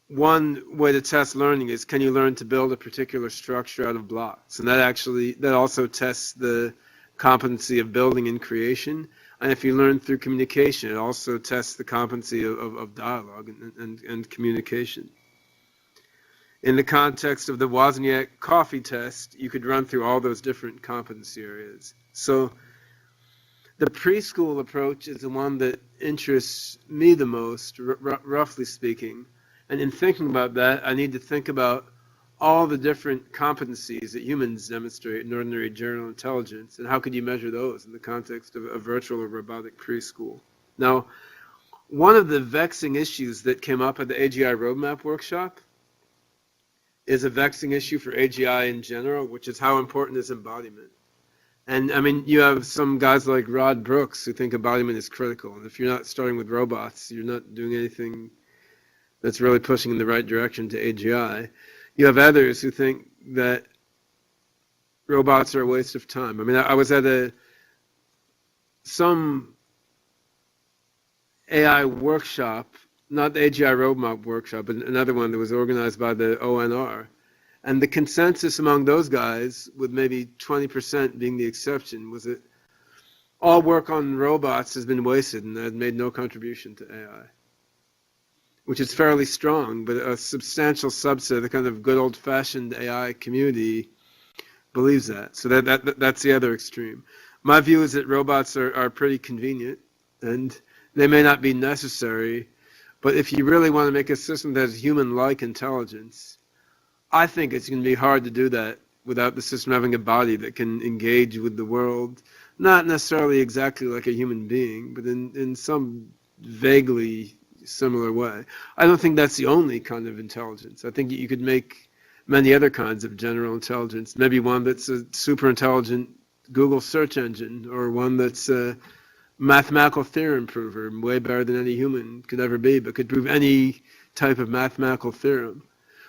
one way to test learning is, can you learn to build a particular structure out of blocks? And that also tests the competency of building and creation. And if you learn through communication, it also tests the competency of dialogue and communication. In the context of the Wozniak coffee test, you could run through all those different competency areas. So the preschool approach is the one that interests me the most, roughly speaking. And in thinking about that, I need to think about all the different competencies that humans demonstrate in ordinary general intelligence, and how could you measure those in the context of a virtual or robotic preschool. Now, one of the vexing issues that came up at the AGI Roadmap workshop is a vexing issue for AGI in general, which is how important is embodiment. And I mean, you have some guys like Rod Brooks who think embodiment is critical. And if you're not starting with robots, you're not doing anything that's really pushing in the right direction to AGI. You have others who think that robots are a waste of time. I mean, I was at some AI workshop, not the AGI Roadmap workshop, but another one that was organized by the ONR. And the consensus among those guys, with maybe 20% being the exception, was that all work on robots has been wasted and had made no contribution to AI, which is fairly strong, but a substantial subset of the kind of good old-fashioned AI community believes that. So that's the other extreme. My view is that robots are pretty convenient, and they may not be necessary, but if you really want to make a system that has human-like intelligence, I think it's going to be hard to do that without the system having a body that can engage with the world, not necessarily exactly like a human being, but in some vaguely similar way. I don't think that's the only kind of intelligence. I think you could make many other kinds of general intelligence, maybe one that's a super intelligent Google search engine, or one that's a mathematical theorem prover, way better than any human could ever be, but could prove any type of mathematical theorem.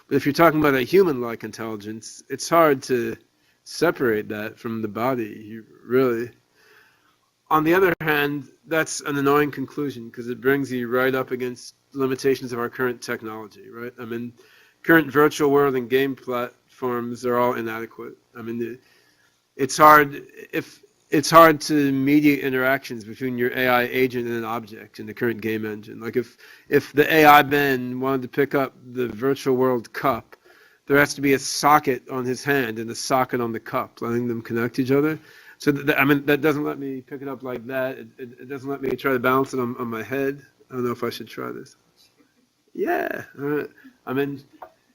But if you're talking about a human-like intelligence, it's hard to separate that from the body, really. On the other hand, that's an annoying conclusion because it brings you right up against limitations of our current technology, right? I mean, current virtual world and game platforms are all inadequate. I mean, it's hard to mediate interactions between your AI agent and an object in the current game engine. Like if the AI Ben wanted to pick up the virtual world cup, there has to be a socket on his hand and a socket on the cup, letting them connect each other. So that doesn't let me pick it up like that. It doesn't let me try to balance it on my head. I don't know if I should try this. Yeah. I mean,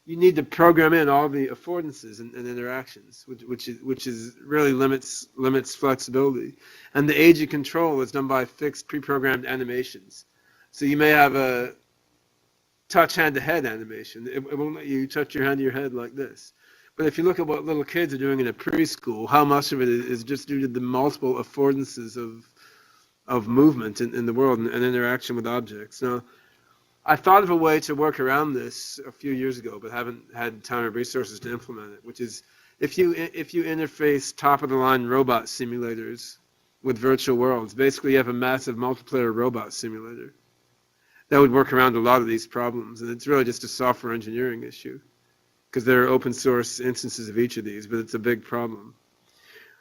you need to program in all the affordances and interactions, which is really limits flexibility. And the agent control is done by fixed pre-programmed animations. So you may have a touch hand-to-head animation. It won't let you touch your hand to your head like this. But if you look at what little kids are doing in a preschool, how much of it is just due to the multiple affordances of movement in the world and interaction with objects. Now, I thought of a way to work around this a few years ago, but haven't had time or resources to implement it, which is if you interface top-of-the-line robot simulators with virtual worlds, basically you have a massive multiplayer robot simulator. That would work around a lot of these problems, and it's really just a software engineering issue, because there are open source instances of each of these, but it's a big problem.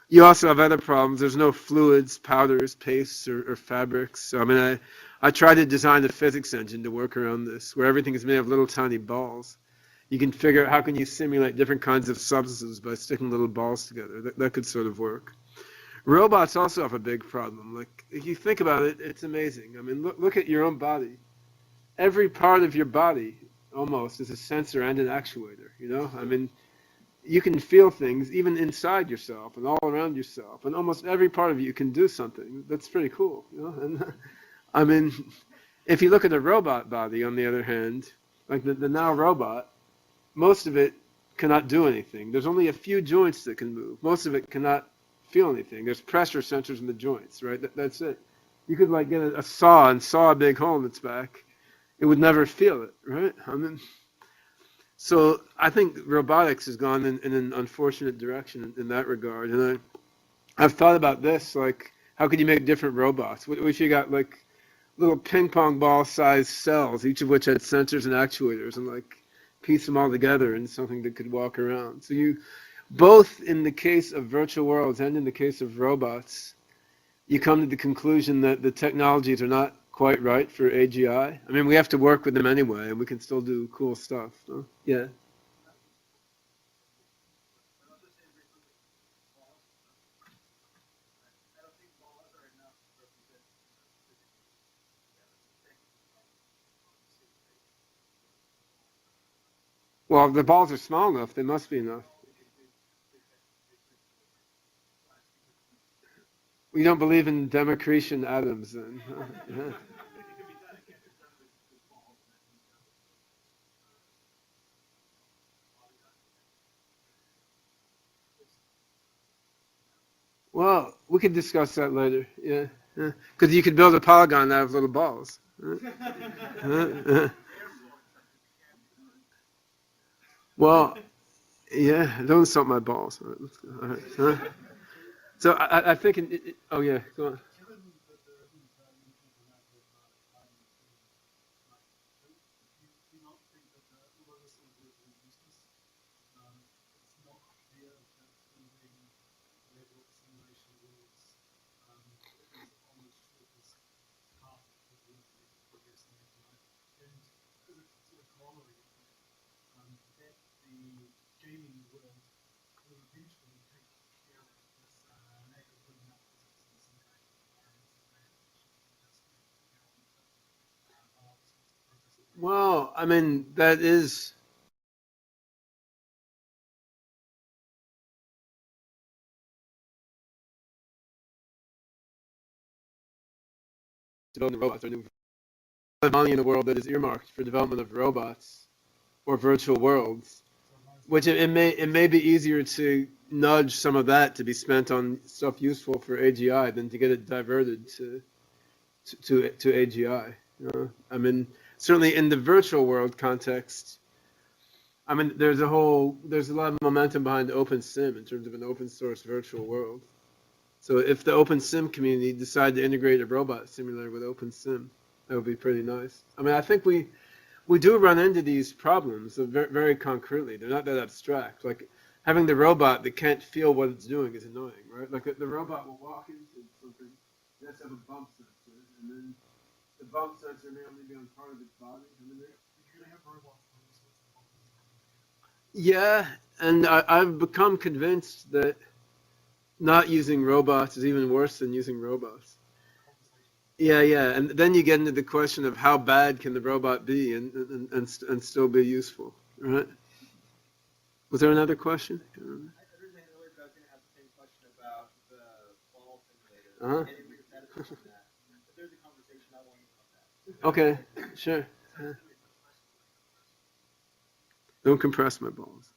You also have other problems. There's no fluids, powders, pastes, or fabrics. So, I mean, I tried to design a physics engine to work around this, where everything is made of little tiny balls. You can figure out how can you simulate different kinds of substances by sticking little balls together. That could sort of work. Robots also have a big problem. Like, if you think about it, it's amazing. I mean, look at your own body. Every part of your body, almost, is a sensor and an actuator, you know? I mean, you can feel things even inside yourself and all around yourself, and almost every part of you can do something. That's pretty cool, you know? And I mean, if you look at a robot body, on the other hand, like the now robot, most of it cannot do anything. There's only a few joints that can move. Most of it cannot feel anything. There's pressure sensors in the joints, right? That's it. You could like get a saw and saw a big hole in its back. It would never feel it, right? I mean, so I think robotics has gone in an unfortunate direction in that regard. And I've thought about this, like, how could you make different robots? What if you got like little ping pong ball sized cells, each of which had sensors and actuators, and like piece them all together in something that could walk around. So you, both in the case of virtual worlds and in the case of robots, you come to the conclusion that the technologies are not quite right for AGI. I mean, we have to work with them anyway, and we can still do cool stuff. So, yeah. Well, if the balls are small enough, they must be enough. We don't believe in Democritian atoms, then. Yeah. Well, we could discuss that later. Yeah, because you could build a polygon out of little balls. Well, yeah, don't insult my balls. All right, let's go. All right. So I think, oh yeah, go on. Well, I mean, that is developing robots. Or new money in the world that is earmarked for development of robots or virtual worlds, which it may be easier to nudge some of that to be spent on stuff useful for AGI than to get it diverted to AGI. You know? I mean, certainly in the virtual world context, I mean, there's a lot of momentum behind OpenSim in terms of an open source virtual world. So if the OpenSim community decide to integrate a robot simulator with OpenSim, that would be pretty nice. I mean, I think we do run into these problems very, very concretely. They're not that abstract. Like having the robot that can't feel what it's doing is annoying, right? Like the robot will walk into something, it has to have a bump sensor, and then the bump sensor may only be on part of its body. I mean, yeah, and I've become convinced that not using robots is even worse than using robots. Yeah, yeah, and then you get into the question of how bad can the robot be and still be useful, right? Was there another question? I can't remember. Uh-huh. Okay, sure. Don't compress my balls.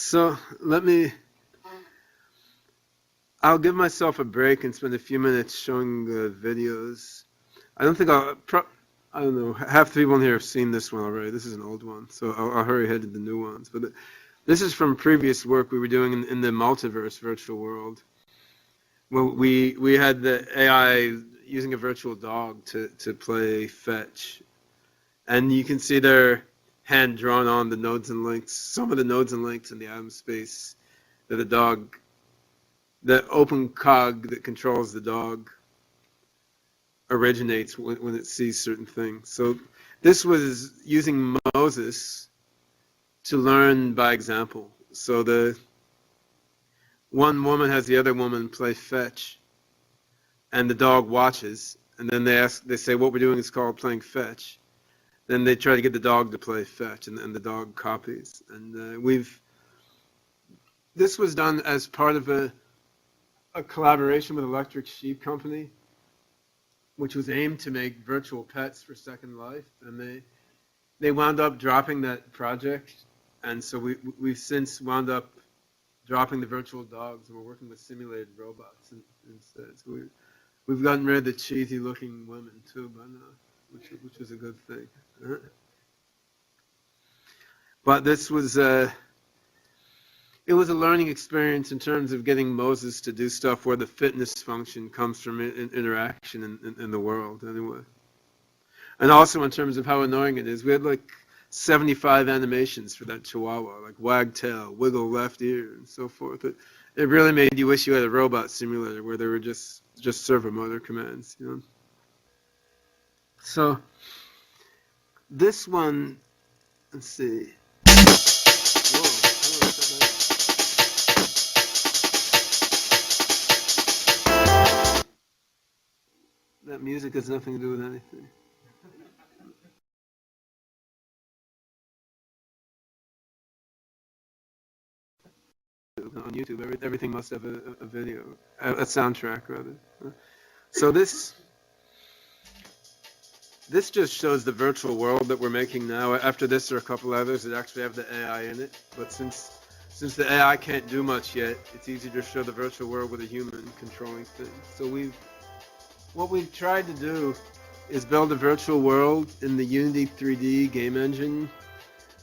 So I'll give myself a break and spend a few minutes showing the videos. I don't think I don't know, half the people in here have seen this one already. This is an old one, so I'll hurry ahead to the new ones. But this is from previous work we were doing in the multiverse virtual world. Well, we had the AI using a virtual dog to play fetch. And you can see their hand drawn on the nodes and links, some of the nodes and links in the atom space that the OpenCog that controls the dog originates when it sees certain things. So this was using Moses to learn by example. So the one woman has the other woman play fetch, and the dog watches, and then they say, what we're doing is called playing fetch. Then they try to get the dog to play fetch, and the dog copies. And this was done as part of a collaboration with Electric Sheep Company, which was aimed to make virtual pets for Second Life. And they wound up dropping that project, and so we've since wound up dropping the virtual dogs, and we're working with simulated robots instead. So we've gotten rid of the cheesy-looking women too by now, which was a good thing. But this was it was a learning experience in terms of getting Moses to do stuff where the fitness function comes from interaction in the world, anyway. And also in terms of how annoying it is. We had like 75 animations for that chihuahua, like wag tail, wiggle left ear, and so forth. It really made you wish you had a robot simulator where there were just servo motor commands, you know. So this one, let's see. Whoa, how do I set that? That music has nothing to do with anything. On YouTube, everything must have a video, a soundtrack rather. So this just shows the virtual world that we're making now. After this, there are a couple others that actually have the AI in it. But since the AI can't do much yet, it's easy to show the virtual world with a human controlling things. So what we've tried to do is build a virtual world in the Unity 3D game engine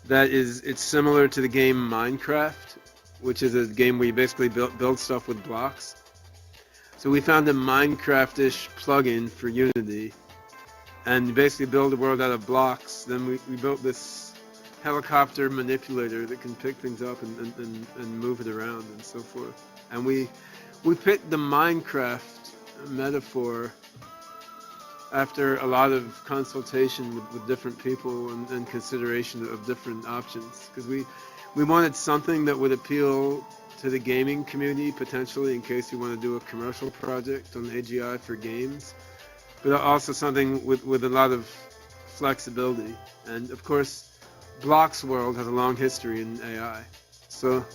it's similar to the game Minecraft, which is a game where you basically build stuff with blocks. So we found a Minecraft-ish plugin for Unity, and you basically build a world out of blocks. Then we built this helicopter manipulator that can pick things up and move it around and so forth. And we picked the Minecraft metaphor after a lot of consultation with different people and consideration of different options, because we wanted something that would appeal to the gaming community, potentially, in case we want to do a commercial project on AGI for games, but also something with a lot of flexibility. And of course, Blocks World has a long history in AI. So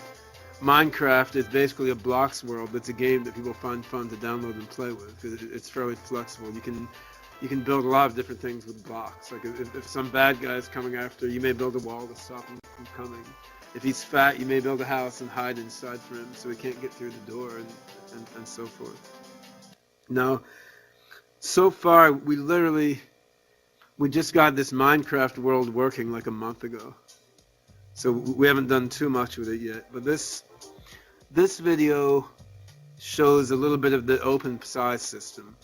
Minecraft is basically a Blocks World that's a game that people find fun to download and play with, because it's fairly flexible. You can build a lot of different things with blocks. Like if some bad guy is coming after you, may build a wall to stop him from coming. If he's fat, you may build a house and hide inside for him so he can't get through the door and so forth. Now, so far, we just got this Minecraft world working like a month ago. So we haven't done too much with it yet. But this video shows a little bit of the open Psi system,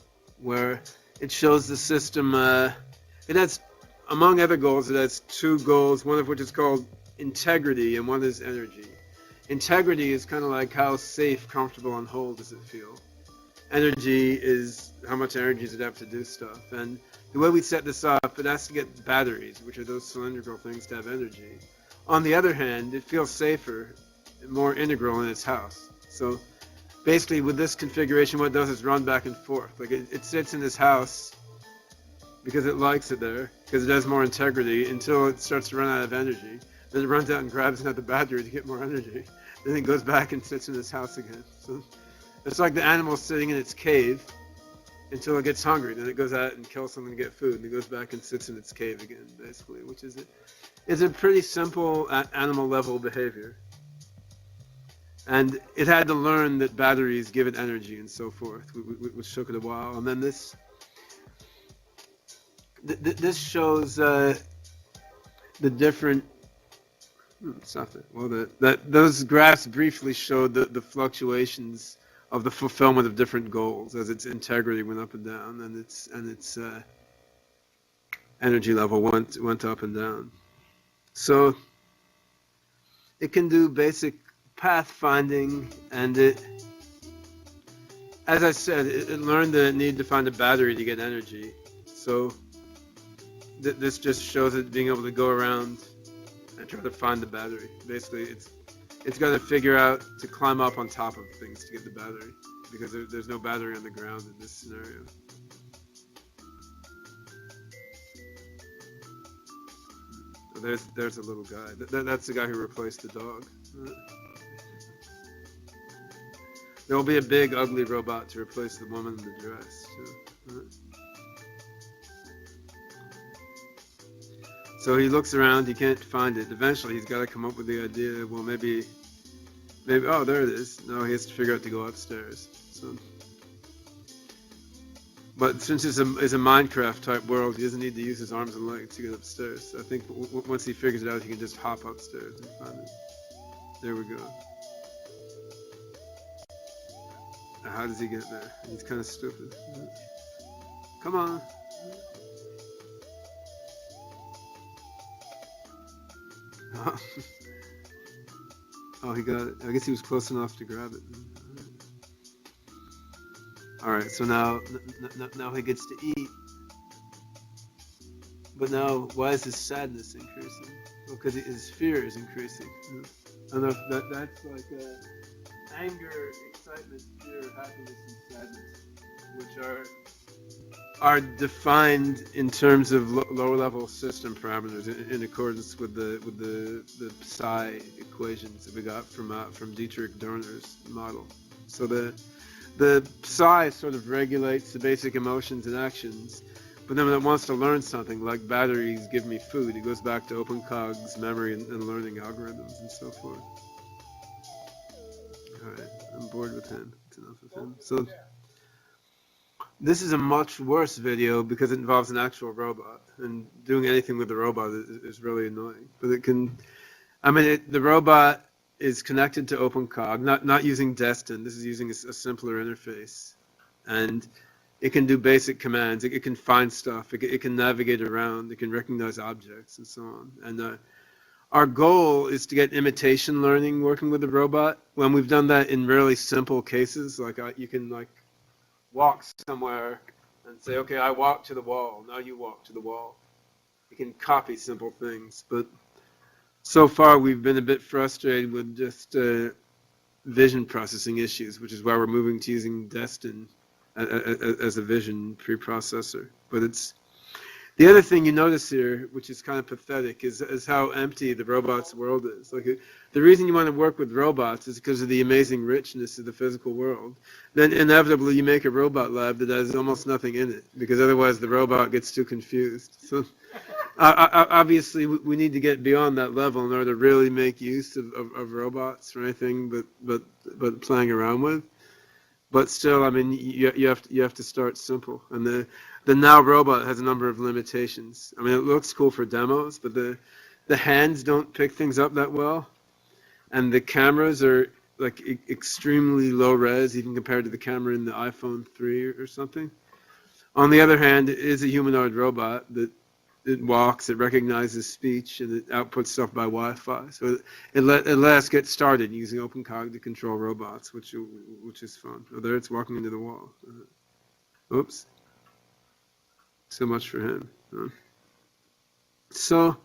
where it shows the system, it has, among other goals, it has two goals, one of which is called integrity and one is energy. Integrity is kind of like how safe, comfortable, and whole does it feel. Energy is how much energy does it have to do stuff. And the way we set this up, it has to get batteries, which are those cylindrical things, to have energy. On the other hand, it feels safer, more integral in its house. So basically, with this configuration, what it does is run back and forth. Like it sits in this house because it likes it there, because it has more integrity, until it starts to run out of energy. Then it runs out and grabs another battery to get more energy. Then it goes back and sits in this house again. So it's like the animal sitting in its cave until it gets hungry. Then it goes out and kills something to get food, and it goes back and sits in its cave again, basically, which is a pretty simple animal level behavior. And it had to learn that batteries give it energy and so forth, which took it a while. And then this shows the different. Stop it. Well, those graphs briefly showed the fluctuations of the fulfillment of different goals as its integrity went up and down, and its energy level went up and down. So it can do basic pathfinding, and as I said, it learned that it needed to find a battery to get energy. So this just shows it being able to go around and try to find the battery. Basically, it's got to figure out to climb up on top of things to get the battery, because there's no battery on the ground in this scenario. There's a little guy. That's the guy who replaced the dog. There will be a big, ugly robot to replace the woman in the dress. So he looks around, he can't find it. Eventually, he's got to come up with the idea, well, maybe, oh, there it is. No, he has to figure out to go upstairs. So, but since it's a Minecraft type world, he doesn't need to use his arms and legs to get upstairs. So I think once he figures it out, he can just hop upstairs and find it. There we go. How does he get there? He's kind of stupid. Come on. Oh, he got it. I guess he was close enough to grab it. All right, so now he gets to eat. But now, why is his sadness increasing? Well, because his fear is increasing. I don't know if that's like anger, excitement, fear, happiness, and sadness, which are defined in terms of lower level system parameters in accordance with the Psi equations that we got from Dietrich Dorner's model. So the Psi sort of regulates the basic emotions and actions, but then when it wants to learn something, like batteries give me food, it goes back to OpenCog's memory and learning algorithms and so forth. All right, I'm bored with him. It's enough of him. So this is a much worse video because it involves an actual robot, and doing anything with the robot is really annoying. But it can, the robot is connected to OpenCog, not using Destin. This is using a simpler interface, and it can do basic commands. It can find stuff. It can navigate around. It can recognize objects and so on. And our goal is to get imitation learning working with the robot. When we've done that in really simple cases, like you can walk somewhere and say, okay, I walk to the wall. Now you walk to the wall. You can copy simple things, but so far we've been a bit frustrated with just vision processing issues, which is why we're moving to using Destin as a vision preprocessor. But it's the other thing you notice here, which is kind of pathetic, is how empty the robot's world is. Like the reason you want to work with robots is because of the amazing richness of the physical world. Then inevitably you make a robot lab that has almost nothing in it, because otherwise the robot gets too confused. So obviously we need to get beyond that level in order to really make use of robots or anything but playing around with. But still, you have to start simple. And the Now robot has a number of limitations. It looks cool for demos, but the hands don't pick things up that well, and the cameras are like extremely low res, even compared to the camera in the iPhone 3 or something. On the other hand, it is a humanoid robot that it walks, it recognizes speech, and it outputs stuff by Wi-Fi. So it let us get started using OpenCog to control robots, which is fun. Oh, there it's walking into the wall. Oops. So much for him. So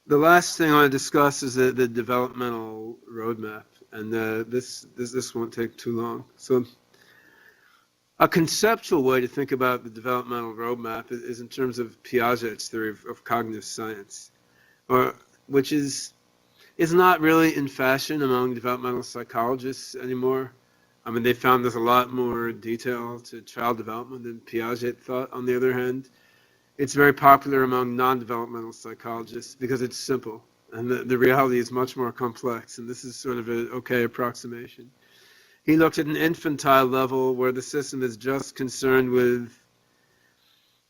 the last thing I want to discuss is the developmental roadmap, and this won't take too long. So a conceptual way to think about the developmental roadmap is in terms of Piaget's theory of cognitive science, which is not really in fashion among developmental psychologists anymore. They found there's a lot more detail to child development than Piaget thought. On the other hand, it's very popular among non-developmental psychologists because it's simple. and the reality is much more complex, and this is sort of an okay approximation. He looked at an infantile level where the system is just concerned with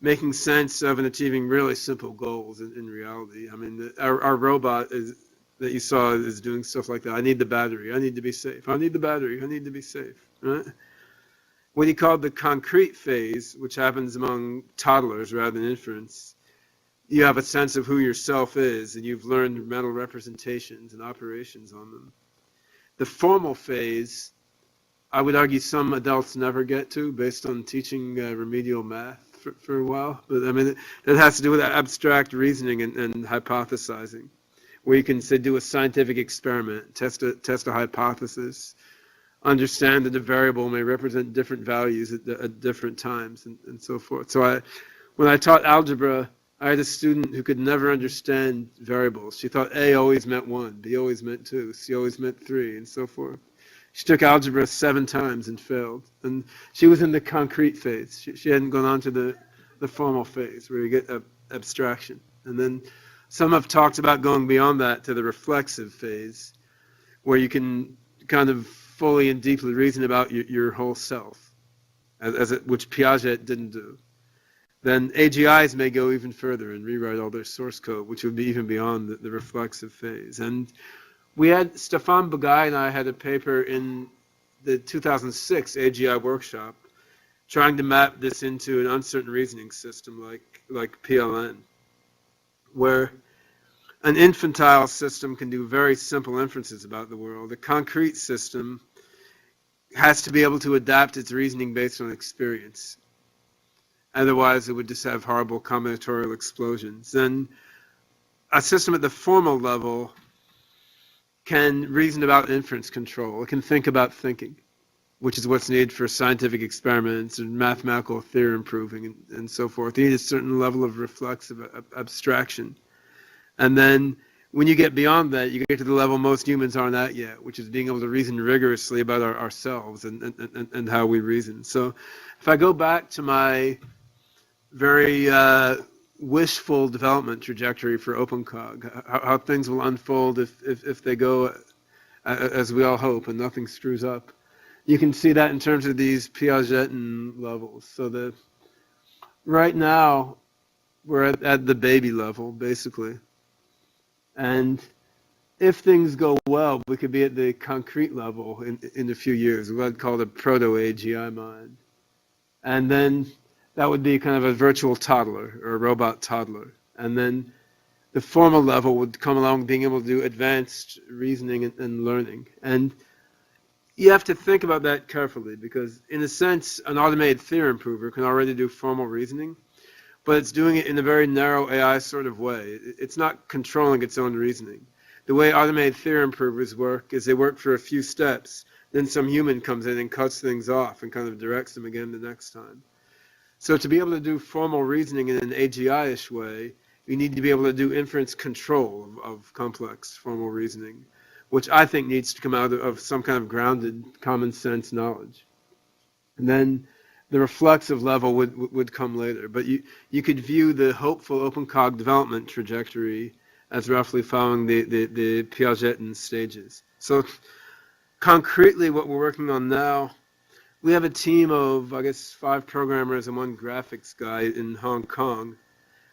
making sense of and achieving really simple goals in reality. I mean, our robot that you saw is doing stuff like that. I need the battery. I need to be safe. I need the battery. I need to be safe. Right? What he called the concrete phase, which happens among toddlers rather than infants, you have a sense of who yourself is, and you've learned mental representations and operations on them. The formal phase, I would argue some adults never get to based on teaching remedial math for a while. But I mean, it has to do with abstract reasoning and hypothesizing, where you can, say, do a scientific experiment, test a hypothesis, understand that a variable may represent different values at different times, and so forth. So when I taught algebra, I had a student who could never understand variables. She thought A always meant 1, B always meant 2, C always meant 3, and so forth. She took algebra 7 times and failed. And she was in the concrete phase. She hadn't gone on to the formal phase where you get abstraction. And then some have talked about going beyond that to the reflexive phase, where you can kind of fully and deeply reason about your whole self, which Piaget didn't do. Then AGIs may go even further and rewrite all their source code, which would be even beyond the reflexive phase. And we had, Stefan Bagay and I had a paper in the 2006 AGI workshop trying to map this into an uncertain reasoning system like PLN, where an infantile system can do very simple inferences about the world. A concrete system has to be able to adapt its reasoning based on experience. Otherwise, it would just have horrible combinatorial explosions. And a system at the formal level can reason about inference control. It can think about thinking, which is what's needed for scientific experiments and mathematical theorem proving and so forth. You need a certain level of reflexive abstraction. And then when you get beyond that, you get to the level most humans aren't at yet, which is being able to reason rigorously about ourselves and how we reason. So if I go back to my very wishful development trajectory for OpenCog, how things will unfold if they go as we all hope and nothing screws up. You can see that in terms of these Piagetian levels. So right now, we're at the baby level, basically. And if things go well, we could be at the concrete level in a few years, what I'd call the proto-AGI mind. And then that would be kind of a virtual toddler or a robot toddler. And then the formal level would come along being able to do advanced reasoning and learning. And you have to think about that carefully because, in a sense, an automated theorem prover can already do formal reasoning, but it's doing it in a very narrow AI sort of way. It's not controlling its own reasoning. The way automated theorem provers work is they work for a few steps, then some human comes in and cuts things off and kind of directs them again the next time. So to be able to do formal reasoning in an AGI-ish way, you need to be able to do inference control of complex formal reasoning, which I think needs to come out of some kind of grounded common sense knowledge. And then the reflexive level would come later. But you could view the hopeful OpenCog development trajectory as roughly following the Piagetian stages. So concretely what we're working on now, we have a team of, I guess, 5 programmers and 1 graphics guy in Hong Kong.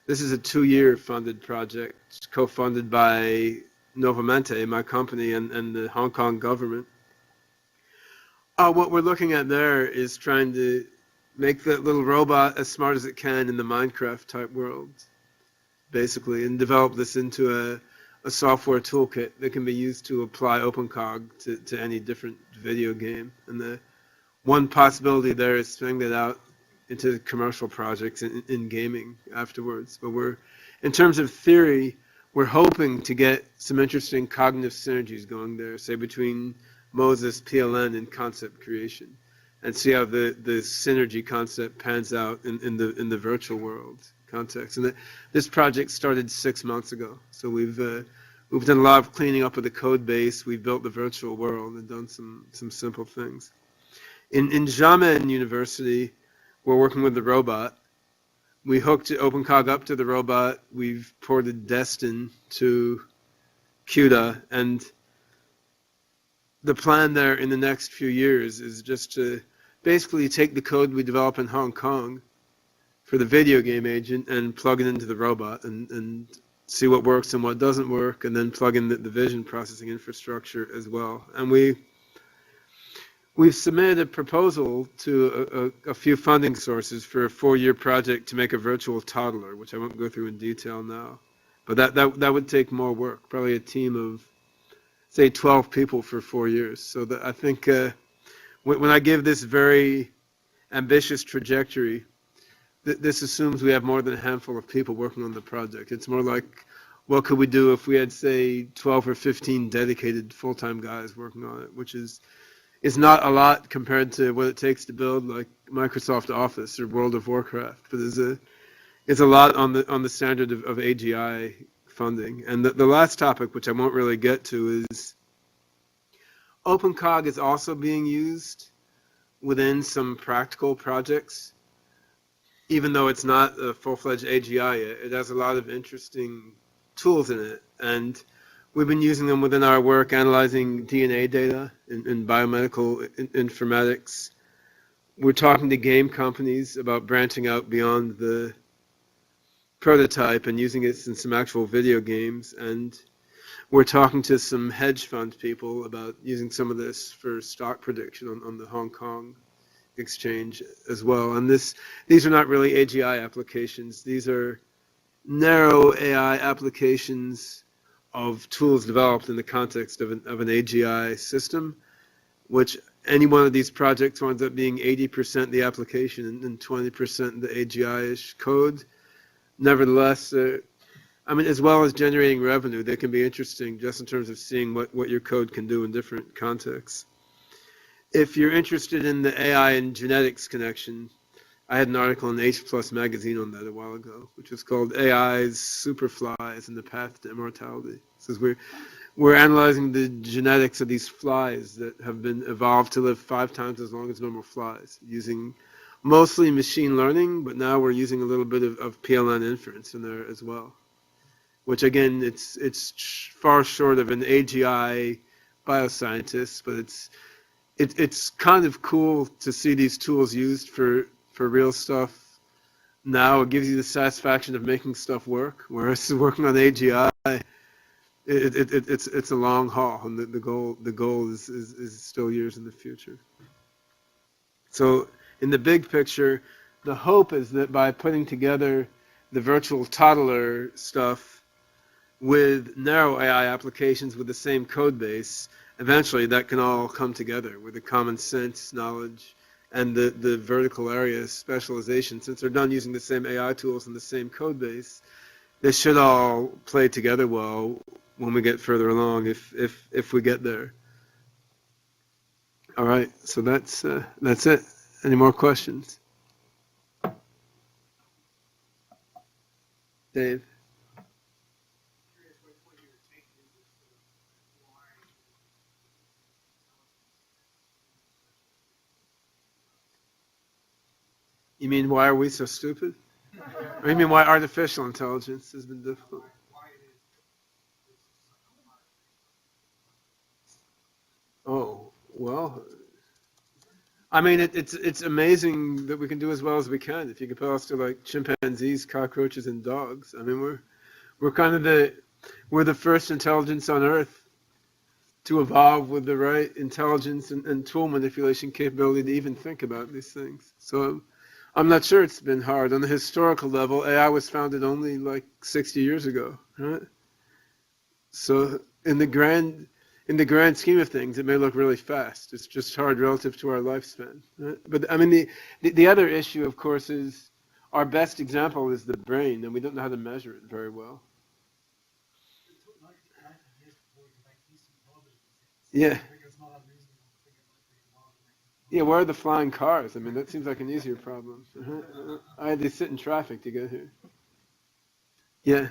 This is a 2-year funded project, co-funded by Novamente, my company, and the Hong Kong government. What we're looking at there is trying to make that little robot as smart as it can in the Minecraft type world, basically, and develop this into a software toolkit that can be used to apply OpenCog to any different video game. And the one possibility there is swing that out into commercial projects in gaming afterwards. But in terms of theory, we're hoping to get some interesting cognitive synergies going there, say between Moses, PLN, and concept creation, and see how the synergy concept pans out in the virtual world context. And this project started 6 months ago, so we've done a lot of cleaning up of the code base. We've built the virtual world and done some simple things. In Xiamen University, we're working with the robot. We hooked OpenCog up to the robot. We've ported Destin to CUDA, and the plan there in the next few years is just to basically take the code we develop in Hong Kong for the video game agent and plug it into the robot and see what works and what doesn't work, and then plug in the vision processing infrastructure as well. And we've submitted a proposal to a few funding sources for a 4-year project to make a virtual toddler, which I won't go through in detail now. But that would take more work, probably a team of, say, 12 people for 4 years. So that I think when I give this very ambitious trajectory, this assumes we have more than a handful of people working on the project. It's more like, what could we do if we had, say, 12 or 15 dedicated full-time guys working on it, which is not a lot compared to what it takes to build like Microsoft Office or World of Warcraft, but it's a lot on the standard of AGI funding. And the last topic, which I won't really get to, is OpenCog is also being used within some practical projects. Even though it's not a full-fledged AGI yet, it has a lot of interesting tools in it. And we've been using them within our work analyzing DNA data in biomedical informatics. We're talking to game companies about branching out beyond the prototype and using it in some actual video games. And we're talking to some hedge fund people about using some of this for stock prediction on the Hong Kong exchange as well. And these are not really AGI applications. These are narrow AI applications of tools developed in the context of an AGI system, which any one of these projects winds up being 80% the application and 20% the AGI-ish code. Nevertheless, I mean, as well as generating revenue, they can be interesting just in terms of seeing what your code can do in different contexts. If you're interested in the AI and genetics connection, I had an article in H Plus magazine on that a while ago, which was called AI's Superflies and the Path to Immortality. It says we're analyzing the genetics of these flies that have been evolved to live 5 times as long as normal flies, using mostly machine learning, but now we're using a little bit of PLN inference in there as well. Which again, it's far short of an AGI bioscientist, but it's kind of cool to see these tools used for real stuff now. It gives you the satisfaction of making stuff work, whereas working on AGI, it's a long haul, and the goal is still years in the future. So in the big picture, the hope is that by putting together the virtual toddler stuff with narrow AI applications with the same code base, eventually that can all come together with the common sense knowledge and the vertical area specialization. Since they're done using the same AI tools and the same code base, they should all play together well when we get further along, if we get there. All right, so that's it. Any more questions? Dave? You mean, why are we so stupid? Or you mean, why artificial intelligence has been difficult? Oh, well, I mean, it's amazing that we can do as well as we can. If you compare us to like chimpanzees, cockroaches, and dogs, I mean, we're kind of we're the first intelligence on Earth to evolve with the right intelligence and tool manipulation capability to even think about these things. So I'm not sure it's been hard. On the historical level, AI was founded only like 60 years ago, right? So in the grand scheme of things, it may look really fast. It's just hard relative to our lifespan, right? But I mean, the other issue, of course, is our best example is the brain, and we don't know how to measure it very well. Yeah. Yeah, where are the flying cars? I mean, that seems like an easier problem. I had to sit in traffic to get here. Yeah.